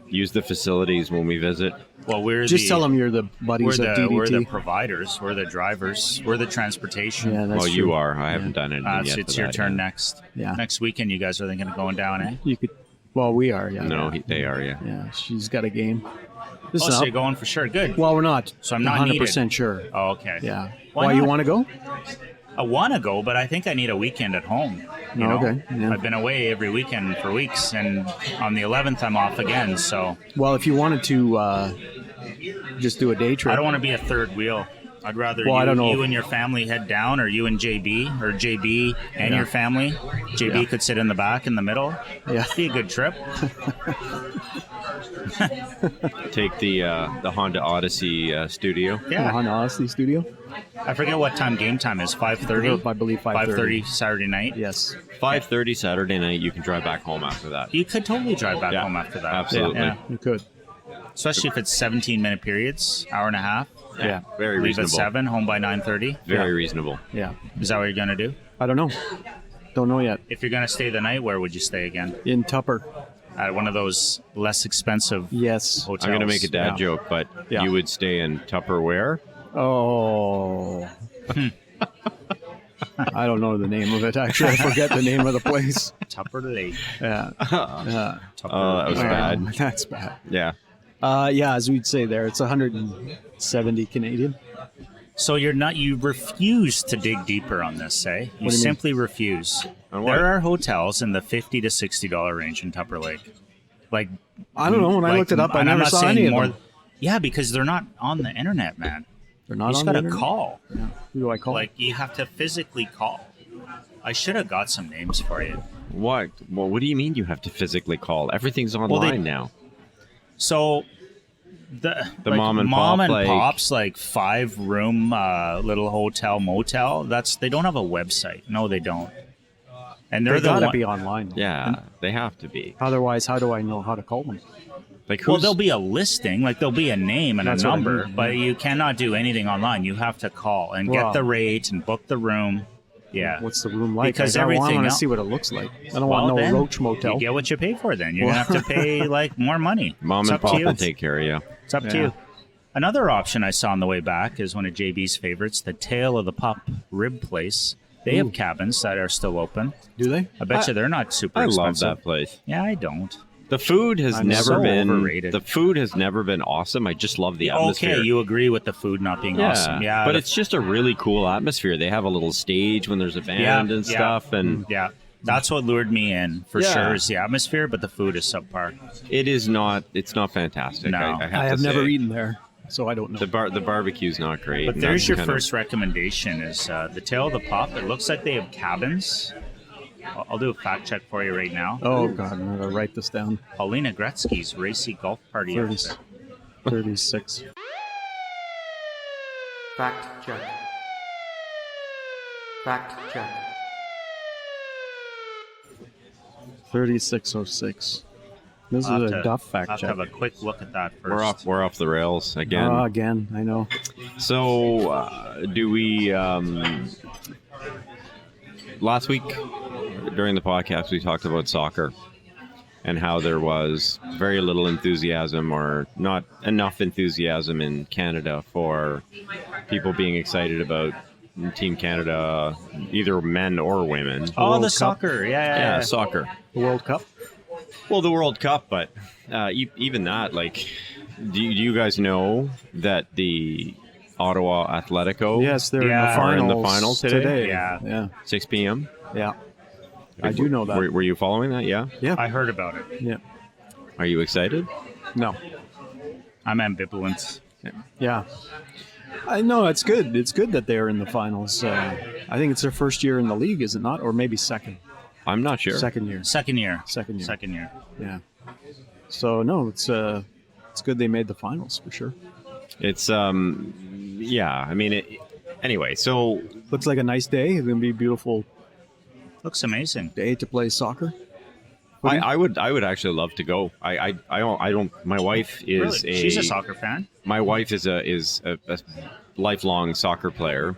use the facilities when we visit. Well, Just tell them you're the buddies of DDT. we're the providers, we're the drivers, we're the transportation. Yeah, that's Well, true. you are. I haven't done anything yet. It's for your that turn yet. next. Yeah. Next weekend, you guys are thinking of going down, eh? You could. Well, we are. Yeah. No, they are, yeah. Yeah, she's got a game. This Oh, is so up. you're going for sure. Good. Well, we're not. So I'm not 100% sure. Oh, okay. Yeah. Why you not? want to go? I want to go, but I think I need a weekend at home. You Oh, know? okay, yeah. I've been away every weekend for weeks, and on the 11th, I'm off again. So Well, if you wanted to just do a day trip. I don't want to be a third wheel. I'd rather Well, I don't know. you and your family head down, or you and JB, or JB and your family. JB could sit in the back in the middle. Yeah. Be a good trip. Take the Honda Odyssey studio. Yeah. Honda Odyssey Studio. I forget what time game time is. 5:30. I believe 5:30. 5:30 Saturday night. Yes. 5:30 Saturday night. You can drive back home after that. You could totally drive back Yeah, home after that. absolutely. Yeah. You could. Especially if it's 17-minute periods, hour and a half. Yeah. Very Leave at reasonable. 7, home by 9:30. Very reasonable. Yeah. Is that what you're gonna do? I don't know. Don't know yet. If you're going to stay the night, where would you stay again? In Tupper. At one of those less expensive Yes. hotels. I'm going to make a dad joke, but you would stay in Tupperware? Oh. I don't know the name of it, actually. I forget the name of the place. Tupper Lake. Yeah. Tupper. Oh, that was bad. That's bad. Yeah. Yeah, as we'd say there, it's 170 Canadian. So you refuse to dig deeper on this, eh? You do you simply refuse. On what? There are hotels in the $50 to $60 range in Tupper Lake. Like, I don't know. When I looked it up, I and I'm never not saw saying any of more. them. Yeah, because they're not on the internet, man. They're not You just on got the to internet? call. Yeah. Who do I call? Like, you have to physically call. I should have got some names for you. What? Well, what do you mean you have to physically call? Everything's online now. So the like, mom and pop's like 5-room little hotel motel. They don't have a website. No, they don't. And They they're gotta be online. Yeah, they have to be. Otherwise, how do I know how to call them? Like, Well, there'll be a listing, like there'll be a name and That's a what I number, mean, but you cannot do anything online. You have to call and Wow. get the rate and book the room. Yeah. What's the room like? Because I want everything to else- see what it looks like. I don't Well, want no then, roach motel. You get what you pay for then. You're going to have to pay like more money. Mom It's and up to Pop you. will take care of you. It's up to Yeah. you. Another option I saw on the way back is one of JB's favorites, the Tail of the Pup Rib Place. They have cabins that are still open. Do they? I bet you they're not super I expensive. love that place. Yeah, I don't. The food has I'm never so been overrated. The food has never been awesome. I just love the atmosphere. Okay, you agree with the food not being awesome. Yeah, but it's just a really cool atmosphere. They have a little stage when there's a band and stuff, and yeah, that's what lured me in for Yeah. sure is the atmosphere, but the food is subpar. it is not. It's not fantastic. No. I I have to never say. eaten there, so I don't know. The barbecue's not great. But and there's that's your kind of- first recommendation is the Tail of the Pup. It looks like they have cabins. I'll do a fact check for you right now. Oh, God, I'm going to write this down. Paulina Gretzky's racy golf party 30, outfit. 36. Fact check. Fact check. 3606. This is I'll have a to- Duff fact I'll have to check. have a quick look at that first. We're off the rails again. Again, I know. So, do we? Last week during the podcast, we talked about soccer and how there was very little enthusiasm, or not enough enthusiasm in Canada for people being excited about Team Canada, either men or women. Oh, World the Cup. soccer. Yeah, soccer. The World Cup? Well, the World Cup, but even that, like, do you guys know that the Ottawa Atletico? Yes, they're Yeah. Are in in the the finals final today? today. Yeah. Yeah. 6 p.m. Yeah. I do know that. Were you following that? Yeah. Yeah. I heard about it. Yeah. Are you excited? No. I'm ambivalent. Yeah. I know it's good. It's good that they're in the finals. I think it's their first year in the league, is it not? Or maybe second. I'm not sure. Second year. Second year. Second year. Second year. Yeah. So no, it's good they made the finals for sure. It's yeah. I mean, anyway. So Looks like a nice day. It's gonna be a beautiful Looks amazing. day to play soccer. I would actually love to go. I don't. My wife is Really? She's a soccer fan. My wife is a lifelong soccer player.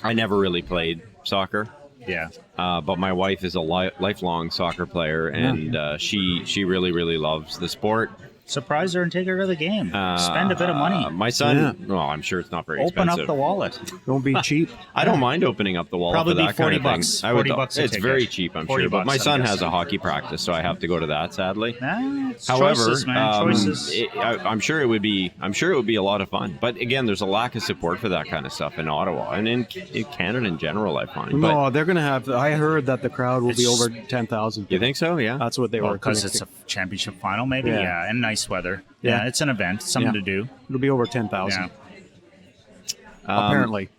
I never really played soccer. Yeah. But my wife is a lifelong soccer player, and she really, really loves the sport. Surprise her and take her to the game. Spend a bit of money. My son, Yeah. well, I'm sure it's not very Open expensive. up the wallet. Don't be cheap. I don't mind opening up the wallet Probably for be that kind 40 of thing. bucks. I would, 40 bucks a it's ticket. very cheap, I'm 40 sure. But my bucks, son I'm has guessing. a hockey practice, so I have to go to that. Sadly. It's However, choices, man. Choices. I'm sure it would be. I'm sure it would be a lot of fun. But again, there's a lack of support for that kind of stuff in Ottawa and in Canada in general. I find. But No, they're gonna have. I heard that the crowd will be It's- over 10,000. you think so? Yeah. That's what they were. Because it's a championship final, maybe. Yeah. Yeah, and nice weather. Yeah. Yeah, it's an event, something to do. It'll be over 10,000. Yeah. Apparently.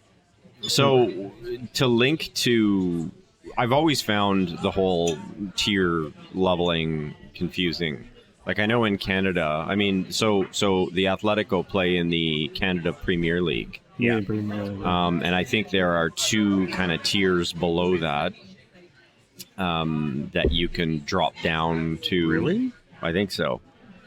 So to link to, I've always found the whole tier leveling confusing. Like I know in Canada, I mean, so the Atletico play in the Canada Premier League. Yeah. And I think there are two kind of tiers below that that you can drop down to. Really? I think so.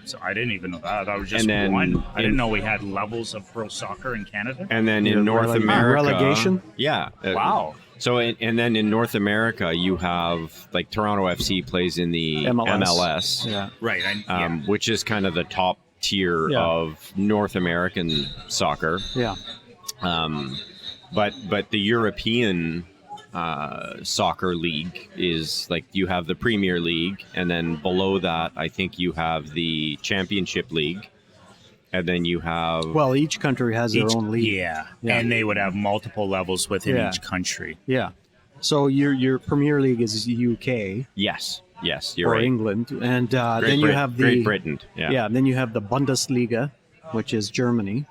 So I didn't even know that. I was just And then one. I in- didn't know we had levels of pro soccer in Canada. And then Yeah, in North America, relegation? Yeah. Wow. So, and then in North America, you have like Toronto FC plays in the MLS, Yeah. Right. which is kind of the top tier Yeah. of North American soccer. Yeah. But the European soccer league is like you have the Premier League, and then below that, I think you have the Championship League, and then you have Well, each country has their own league. Yeah. Yeah. And they would have multiple levels within Yeah. each country. Yeah. So your Premier League is UK yes, you're or right. England, and then Great you have the Great Britain. Yeah. Then you have the Bundesliga, which is Germany.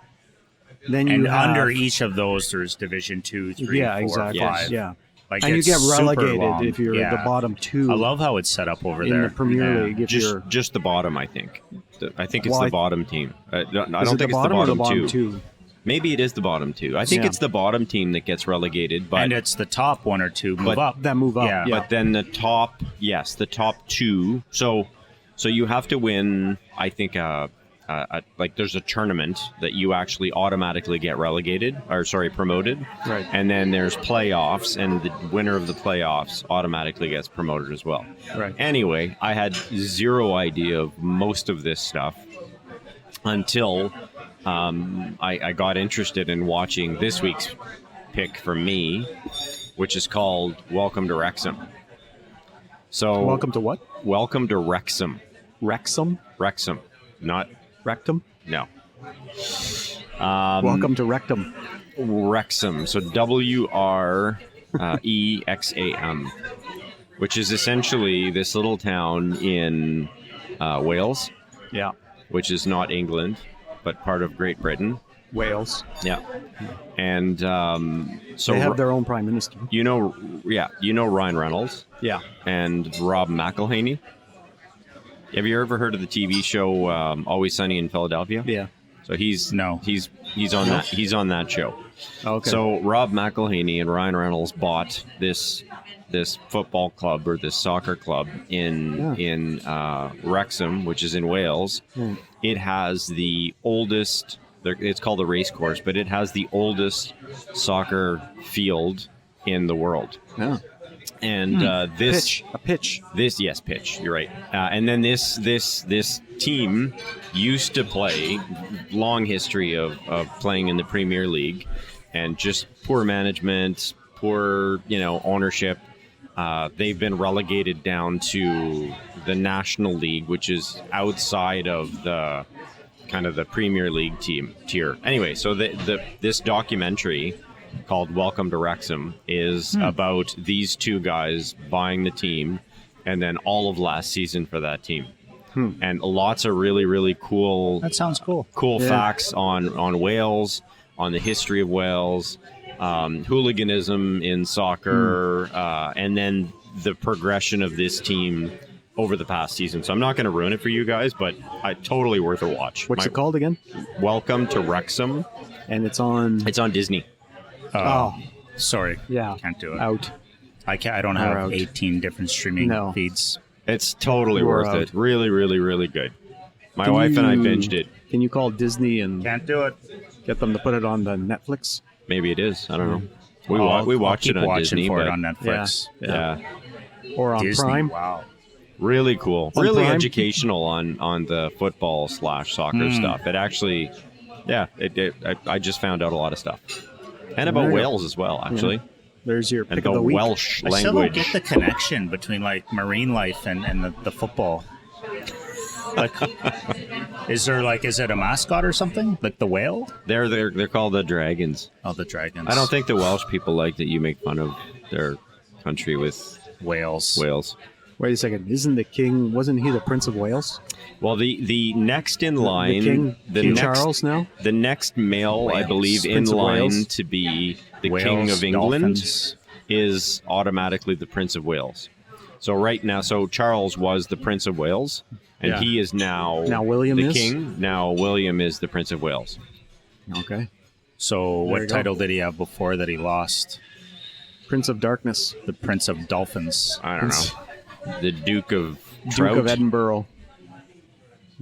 Then you And have, under each of those, there's Division 2, 3, 4, exactly. 5. Yeah. Like And you it's get super relegated long. if you're Yeah. the bottom two I love how it's set up over in there. the Premier Yeah. League. If you're Just the bottom, I think. I think it's Well, the I- bottom team. No, I is don't it think the it's bottom or the bottom two. two? Maybe it is the bottom two. I think Yeah. it's the bottom team that gets relegated, but And it's the top one or two move But up. That move up. Yeah. Yeah. but then the top two. So you have to win. I think like there's a tournament that you actually automatically get promoted. Right. And then there's playoffs, and the winner of the playoffs automatically gets promoted as well. Right. Anyway, I had zero idea of most of this stuff until I got interested in watching this week's pick for me, which is called Welcome to Wrexam. So Welcome to what? Welcome to Wrexam. Wrexam? Wrexam, not Rectum? no. Welcome to Rectum. Wrexam. So WREXAM, which is essentially this little town in Wales, Yeah. which is not England, but part of Great Britain. Wales. Yeah. And so They have their own prime minister. you know Ryan Reynolds Yeah. and Rob McElhenney. Have you ever heard of the TV show Always Sunny in Philadelphia? Yeah. So he's No. he's on that show. Okay. So Rob McElhenney and Ryan Reynolds bought this football club or this soccer club in Wrexham, which is in Wales. Hmm. It has the oldest. It's called a race course, but it has the oldest soccer field in the world. Yeah. And this pitch. pitch. You're right. And then this team used to play. Long history of playing in the Premier League, and just poor management, poor ownership. They've been relegated down to the National League, which is outside of the kind of the Premier League tier. Anyway, so this documentary called Welcome to Wrexam is about these two guys buying the team, and then all of last season for that team. And lots of really, really cool That sounds cool. facts on Wales, on the history of Wales, hooliganism in soccer, and then the progression of this team over the past season. So I'm not going to ruin it for you guys, but totally worth a watch. What's it called again? Welcome to Wrexam. And it's on. It's on Disney. Oh, Sorry. yeah. Can't do it. Out. I don't We're have out. 18 different streaming No. feeds. It's totally We're worth out. it. Really, really, really good. My Can wife and I you- binged it. Can you call Disney and Can't do it. get them to put it on the Netflix? Maybe it is. I don't know. We I'll watched keep it on watching Disney, for but it on Netflix. yeah, Or on Disney. Prime? Wow. really cool. On Really Prime? educational on the football / soccer stuff. It actually, I just found out a lot of stuff. And about There you go. Wales as well, actually. There's your And pick of about the week. Welsh I still don't language. get the connection between like marine life and the football. Like, is it a mascot or something? Like the whale? They're called the Dragons. Oh, the dragons. I don't think the Welsh people like that you make fun of their country with whales. Wales. Wait a second. Wasn't he the Prince of Wales? Well, the next in line, King Charles now? the next male, I Wales. believe, in Prince of line Wales. to be the Wales, King of England Dolphins. is automatically the Prince of Wales. So right now, Charles was the Prince of Wales, and Yeah. he is now William the is? King. Now William is the Prince of Wales. Okay. So There you what go. title did he have before that he lost? Prince of Darkness. The Prince of Dolphins. I don't know. The Duke of Duke Trout. of Edinburgh.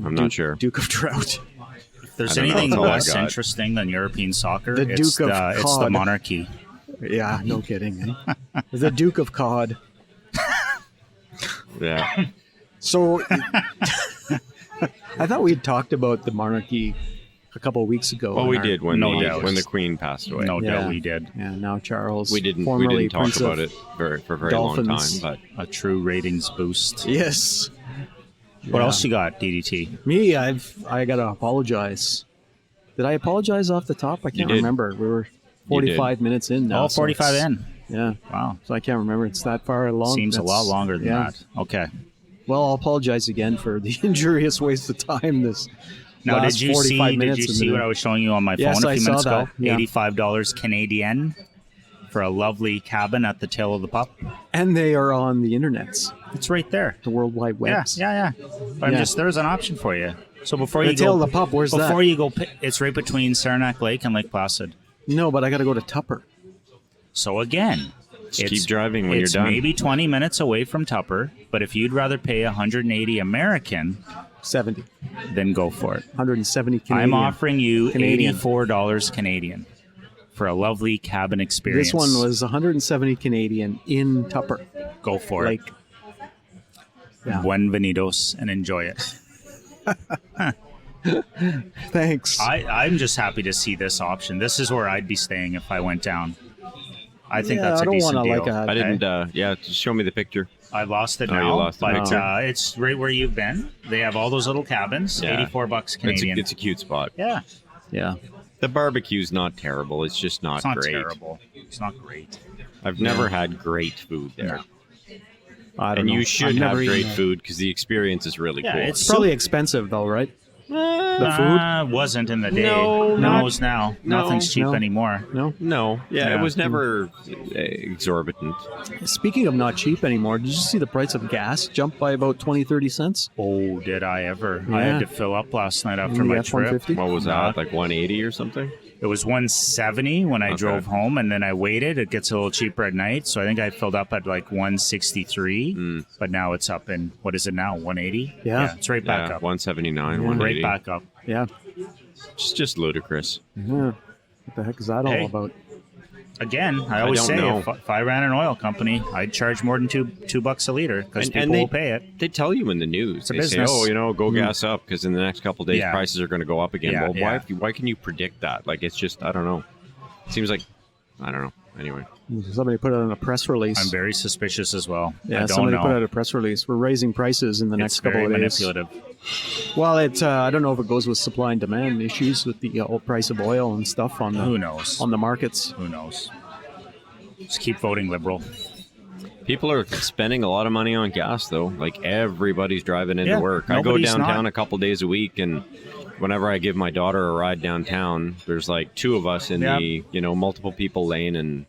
I'm not sure. Duke of Trout. If there's I don't know, anything that's all I less got. interesting than European soccer, The it's Duke of it's the Cod. monarchy. Yeah, no kidding. Eh? The Duke of Cod. Yeah. So I thought we had talked about the monarchy a couple of weeks ago. Well, in we our- did when No the doubt. when the Queen passed away. No Yeah. doubt we did. Yeah, now Charles. We didn't formerly talk Prince about of it for a very long Dolphins. time, but A true ratings boost. Yes. What Yeah. else you got, DDT? Me, I gotta apologize. Did I apologize off the top? I can't did. remember. We were 45 minutes in now. Oh, 45 so it's- in. Yeah. Wow. So I can't remember. It's that far along. Seems a lot longer than yeah. that. Okay. Well, I'll apologize again for the injurious waste of time. This Now, last did you 45 see? Did minutes you of see the- what I was showing you on my phone Yes, a I few saw minutes ago? that, yeah. $85 Canadian for a lovely cabin at the tail of the pup. And they are on the internets, It's right there. the World Wide Yeah, Webs. yeah. But Yeah. there's an option for you. So before The you tail go, of the pup, where's that? before you go, it's right between Saranac Lake and Lake Placid. No, but I got to go to Tupper. So again, just keep driving when you're it's done. maybe 20 minutes away from Tupper, but if you'd rather pay 180 American, 70, then go for it. 170 Canadian. I'm offering you Canadian. $84 Canadian for a lovely cabin experience. This one was 170 Canadian in Tupper. Go for Like, it. yeah. Buenvenidos and enjoy it. Thanks. I'm just happy to see this option. This is where I'd be staying if I went down. I think Yeah, that's I a don't decent wanna, deal. like, I didn't. Yeah, just show me the picture. I lost it Oh, now, you lost it. but Okay. it's right where you've been. They have all those little cabins. Yeah. $84 Canadian. It's a cute spot. Yeah, yeah. The barbecue's not terrible. It's just not, it's not great. terrible. It's not great. I've never had great food there. No. I don't And know. you should I've have never great eaten it. food because the experience is really Yeah, cool. it's It's probably expensive though, right? the food? wasn't in the day. No, not- Knows now. no, Nothing's cheap no. anymore. No. No, yeah, Yeah. it was never exorbitant. Speaking of not cheap anymore, did you see the price of gas jump by about 20, 30 cents? Oh, did I ever? I Yeah. had to fill up last night after In the my trip. F-150? What was that? Like 180 or something? It was 170 when I Okay. drove home, and then I waited. It gets a little cheaper at night, so I think I filled up at like 163. But now it's up in, what is it now? 180? Yeah. It's right back Yeah, up. 179, Yeah. 180. Right back up. Yeah. It's just ludicrous. Yeah. What the heck is that all Hey. about? Again, I always don't say know. if I ran an oil company, I'd charge more than two bucks a liter because And- people and they- will pay it. They tell you in the news. a They say, business. "Oh, go gas up because in the next couple days Yeah. prices are going to go up again." Yeah, Well, yeah. why can you predict that? Like, it's just I don't know. It seems like I don't know. Anyway, Somebody put out a press release. I'm very suspicious as well. I Yeah, don't somebody know. put out a press release. We're raising prices in the next It's couple very of days. manipulative. Well, I don't know if it goes with supply and demand issues with the price of oil and stuff on Who the knows? on the markets. Who knows? Just keep voting liberal. people are spending a lot of money on gas though. Like everybody's driving into Yeah, work. I go nobody's downtown not. a couple days a week, and whenever I give my daughter a ride downtown, there's like two of us in Yep. the multiple people lane, and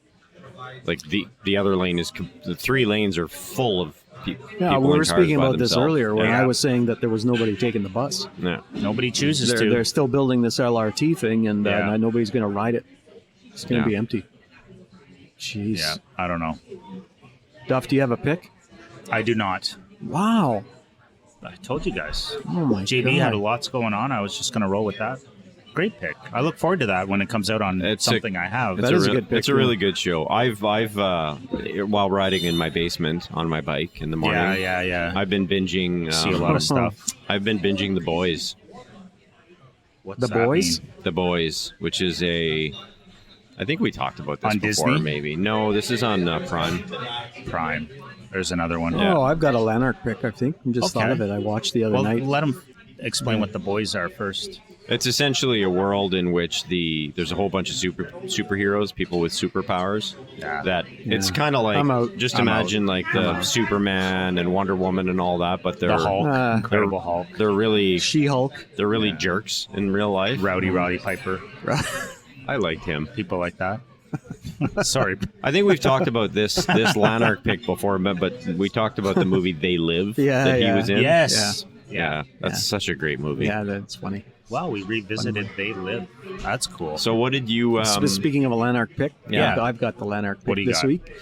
like the other lane is the three lanes are full of people. Yeah, we were speaking about this earlier when Yeah. I was saying that there was nobody taking the bus. Yeah. Nobody chooses to. They're still building this LRT thing, and Yeah. nobody's going to ride it. It's going to Yeah. be empty. Jeez. Yeah, I don't know. Duff, do you have a pick? I do not. Wow. I told you guys. Oh my JB God. had lots going on. I was just going to roll with that. Great pick. I look forward to that when it comes out on It's something I have. That is a good pick, It's a yeah. really good show. I've while riding in my basement on my bike in the morning. Yeah. I've been binging. See a lot of stuff. I've been binging The Boys. What's The that Boys? mean? The Boys, which is I think we talked about this On before, Disney? maybe. No, this is on Prime. Prime. There's another one. Yeah. Oh, I've got a Lanark pick, I think. I just thought Okay. of it. I watched the other Well, night. let him explain what the boys are first. It's essentially a world in which there's a whole bunch of superheroes, people with superpowers. Yeah. That it's kind of like I'm out. just I'm imagine like the Superman and Wonder Woman and all that, but they're The Hulk. Ah. Incredible Hulk. they're really She-Hulk. jerks in real life. Rowdy Piper. I liked him. People like that. Sorry. I think we've talked about this Lanark pick before, but we talked about the movie They Live Yeah, that he yeah. was in. Yes. Yeah, that's Yeah. such a great movie. Yeah, that's funny. Wow, we revisited They Live. That's cool. So what did you? Speaking of a Lanark pick, Yeah. I've got the Lanark What do pick you this got? week.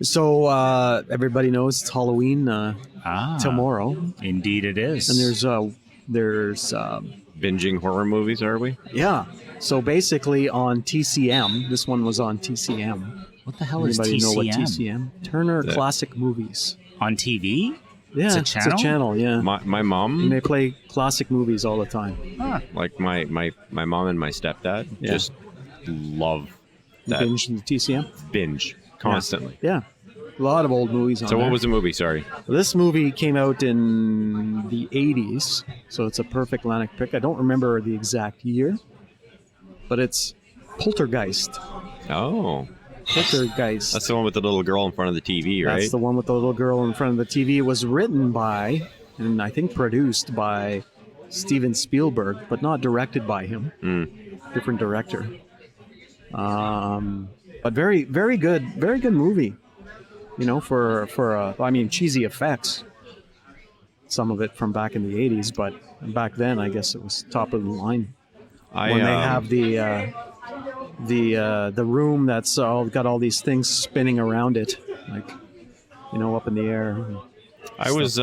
So everybody knows it's Halloween tomorrow, Indeed it is. and there's binging horror movies, are we? Yeah. So basically on TCM, this one was on TCM. What the hell is Anybody TCM? know what TCM? Turner The- Classic Movies. On TV? Yeah, It's a It's channel? a channel, yeah. My And mom, they play classic movies all the time. like my mom and my stepdad, Yeah. just love that Binge the TCM. binge constantly. Yeah. A lot of old movies on So there. what was the movie? Sorry. This movie came out in the 80s, so it's a perfect Lanark pick. I don't remember the exact year, but it's Poltergeist. Oh, Poltergeist. that's the one with the little girl in front of the TV, right? That's the one with the little girl in front of the TV. It was written by, and I think produced by, Steven Spielberg, but not directed by him. Different director. But very, very good movie. You know, for cheesy effects. Some of it from back in the 80s, but back then I guess it was top of the line. When they have the room that's got all these things spinning around it, like, you know, up in the air. I was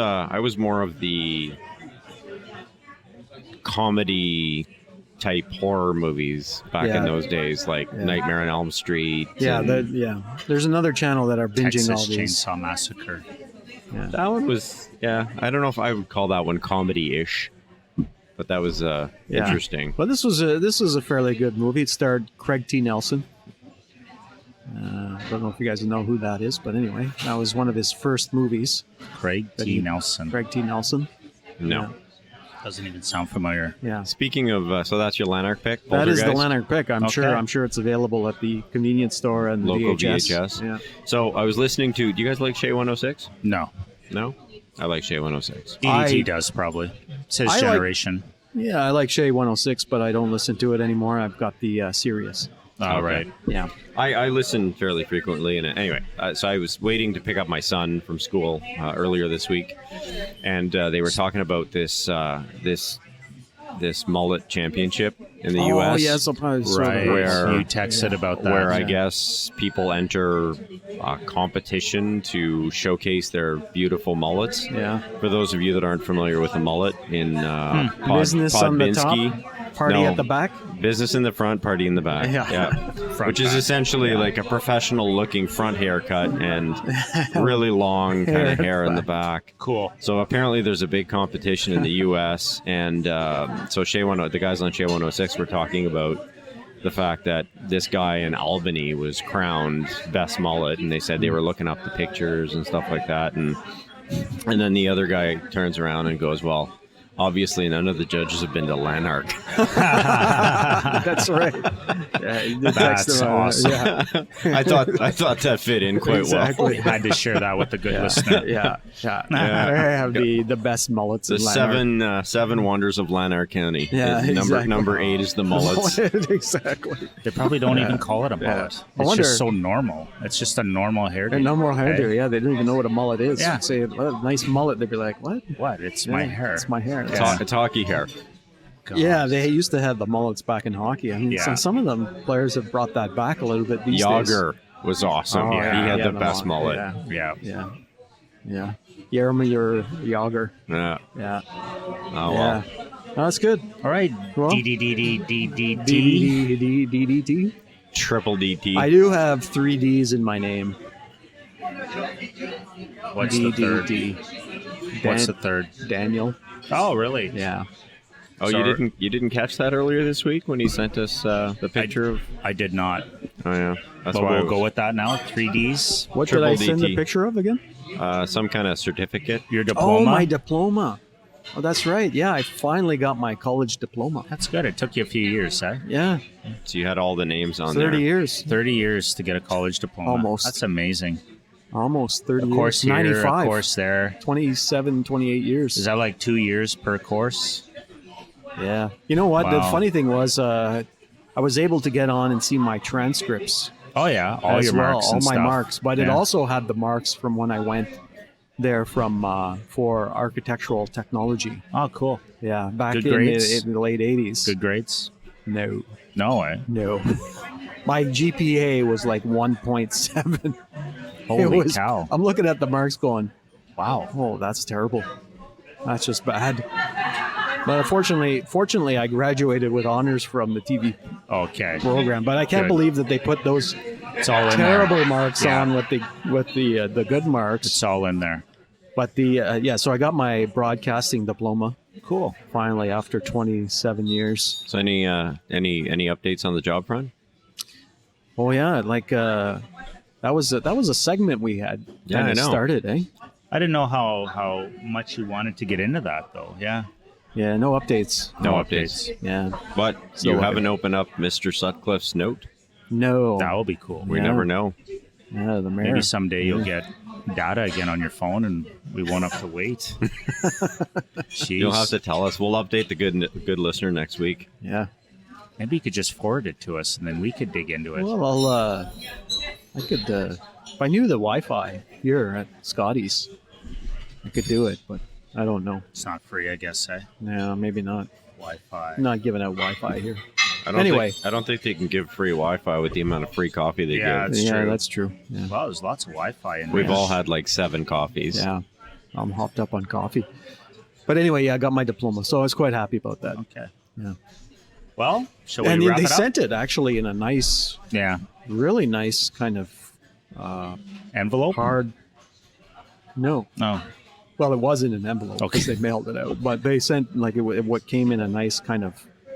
more of the comedy type horror movies back in those days, like Nightmare on Elm Street. Yeah, and there's another channel that are binging Texas all these. Chainsaw Massacre. that one was I don't know if I would call that one comedy-ish, but that was interesting. But this was a fairly good movie. It starred Craig T. Nelson. I don't know if you guys know who that is, but anyway, that was one of his first movies. Craig T. Nelson. Craig T. Nelson. No. Doesn't even sound familiar. Yeah. Speaking of, so that's your Lanark pick? That is the Poltergeist? Lanark pick. I'm sure it's available at the convenience store and the Local VHS. VHS. Yeah. So I was listening to, do you guys like Shea 106? No. No? I like Shea 106. DDT does probably. It's his I like- generation. Yeah, I like Shea 106, but I don't listen to it anymore. I've got the Sirius. All Okay. right. Yeah. I listen fairly frequently, and anyway, so I was waiting to pick up my son from school earlier this week, and they were talking about this mullet championship in the U.S. Oh, yes, I'll probably sort of- Right. Where- you texted about that. where I guess people enter a competition to showcase their beautiful mullets. Yeah. For those of you that aren't familiar with a mullet, in Business on the top, Podbinsky, party no, at the back. business in the front, party in the back. Yeah. Which is essentially like a professional-looking front haircut and really long kind of hair in the back. Cool. So apparently there's a big competition in the U.S. and so the guys on Shea 106 were talking about the fact that this guy in Albany was crowned best mullet, and they said they were looking up the pictures and stuff like that, and then the other guy turns around and goes, well, obviously none of the judges have been to Lanark. That's right. Yeah, you did text That's him, awesome. Yeah. I thought that fit in quite Exactly. We had to share that with the good listener. Yeah. I have the best mullets The in Lanark. seven wonders of Lanark County. Yeah, exactly. Number 8 is the mullets. Exactly. They probably don't even call it a mullet. I It's wonder- just so normal. It's just a normal hairdo. And no more hairdo. Okay? Yeah, they don't even know what a mullet is. Yeah. Say, "Well, nice mullet." They'd be like, "What?" What? It's my Yeah, hair. It's my hair. Yeah. It's hockey hair. God. Yeah, they used to have the mullets back in hockey. I mean, Yeah. some of them players have brought that back a little bit these days. Yager was awesome. Oh, He had yeah, the no, best mullet. Yeah, Yeah. yeah. Yarmir Yager. Yeah. Yeah. Oh, Yeah. well. No, that's good. All right. Well, DDDDDDT. DDT. Triple DT. I do have 3 Ds in my name. What's the third? DDT. What's the third? Daniel. Oh, really? Yeah. Oh, Sorry. you didn't catch that earlier this week when he sent us the picture of? I did not. Oh yeah, that's But why we'll go with that now. 3Ds. What did I Triple send the DT. picture of again? some kind of certificate. Your diploma. Oh, my diploma. Oh, that's right. Yeah, I finally got my college diploma. That's good. It took you a few years, eh? Yeah, So you had all the names on 30 there. years. 30 years to get a college diploma. Almost. That's amazing. Almost 30 A course years. here, 95. a course there. 27, 28 years. Is that like 2 years per course? Yeah. You know what? The Wow. funny thing was, I was able to get on and see my transcripts. Oh, yeah. All as your well, marks all and my stuff. marks. But it Yeah. also had the marks from when I went there for architectural technology. Oh, cool. Yeah, back Good in grades? the late 80s. Good grades? No. No way. No. My GPA was like 1.7. Holy cow. I'm looking at the marks going, Wow. oh, that's terrible. That's just bad. But fortunately, I graduated with honors from the TV Okay. program. But I can't Good. believe that they put those It's all in terrible there. marks Yeah. on with the good marks. It's all in there. But so I got my broadcasting diploma. Cool. Finally, after 27 years. So any updates on the job front? Oh yeah, that was a segment we had. Yeah, kinda I know. Started, eh? I didn't know how much you wanted to get into that, though. Yeah. Yeah, no updates. No updates. Yeah, But So, you haven't opened up Mr. Sutcliffe's note. no. That will be cool. We Yeah. never know. Yeah, the mayor. Maybe someday you'll get data again on your phone, and we won't have to wait. Jeez. You'll have to tell us. We'll update the good listener next week. Yeah. Maybe you could just forward it to us, and then we could dig into it. Well, I could if I knew the Wi-Fi here at Scotties, I could do it, but I don't know. It's not free, I guess. No, maybe not. Wi-Fi. I'm not giving out Wi-Fi here. I don't think they can give free Wi-Fi with the amount of free coffee they Yeah, give. It's yeah, true. that's true. Yeah. Wow, there's lots of Wi-Fi in We've there. all had like 7 coffees. Yeah, I'm hopped up on coffee. But anyway, yeah, I got my diploma, so I was quite happy about that. Okay. Yeah. Well, shall And we wrap they it up? sent it actually in a nice, Yeah. really nice kind of Envelope? hard. No, No. well, it was in an envelope because they mailed it out. But they sent what came in a nice kind of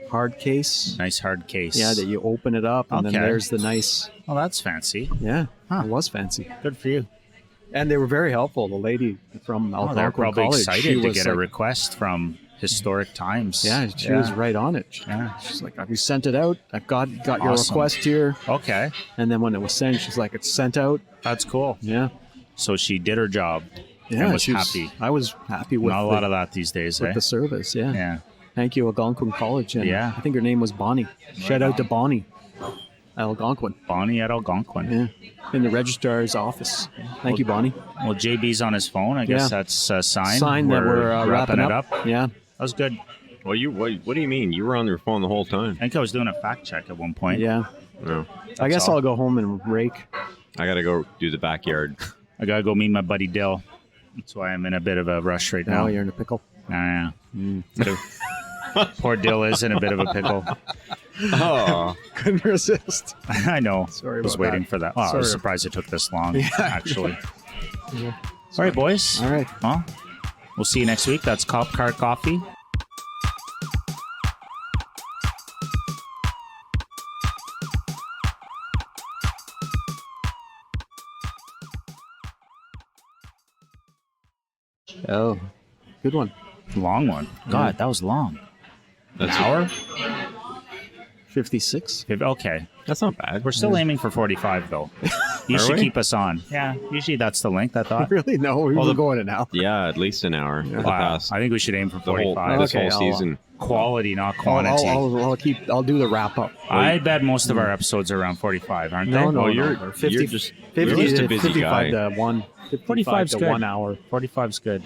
hard case. Nice hard case. Yeah, that you open it up, and then Okay. there's the nice. Well, that's fancy. Yeah, Huh. it was fancy, Good for you. and they were very helpful. The lady from Oh, they're Algonquin probably College, excited she to was get a like- request from Historic Times. Yeah, she was right on it. Yeah. She's like, "Have you sent it out? I've got your Awesome. request here." Okay. And then when it was sent, she's like, "It's sent out." That's cool. Yeah, So she did her job. yeah. And was she happy. I was happy with Not a lot of that these days, with eh? the service. Yeah. Yeah. Thank you, Algonquin College. And Yeah. I think her name was Bonnie. Shout out to Bonnie, Algonquin. Bonnie at Algonquin. Yeah, in the registrar's office. Thank you, Bonnie. Well, JB's on his phone. I guess Yeah. that's a sign. Sign that we're wrapping it up. up. Yeah. That was good. Well, what do you mean? You were on your phone the whole time. I think I was doing a fact check at one point. Yeah. No. I guess all. I'll go home and rake. I got to go do the backyard. I gotta go meet my buddy Dill. That's why I'm in a bit of a rush right Now now. you're in a pickle. Yeah. Poor Dill is in a bit of a pickle. Oh. Couldn't resist. I know. Sorry I was about waiting that. for that. Oh, I Sorry. was surprised it took this long, Yeah. actually. All right, boys. All right. Well, we'll see you next week. That's Cop Car Coffee. Oh, good one. Long one. God, that was long. That's An hour? 56. Okay. That's not bad. We're still aiming for 45, though. You Are should we? keep us on. Yeah, usually that's the length, I thought. Really? No, we were going an hour. Yeah, at least an hour. For the Wow. past I think we should aim for the whole 45. this Okay, whole I'll, season. Quality, not quantity. I'll do the wrap up. I bet most of our episodes are around 45, aren't No, they? no, Well, no. you're- no. you're 50, just- 50 you're just a to busy 55 guy. to 1. 45 's to good. 1 hour. 45's good.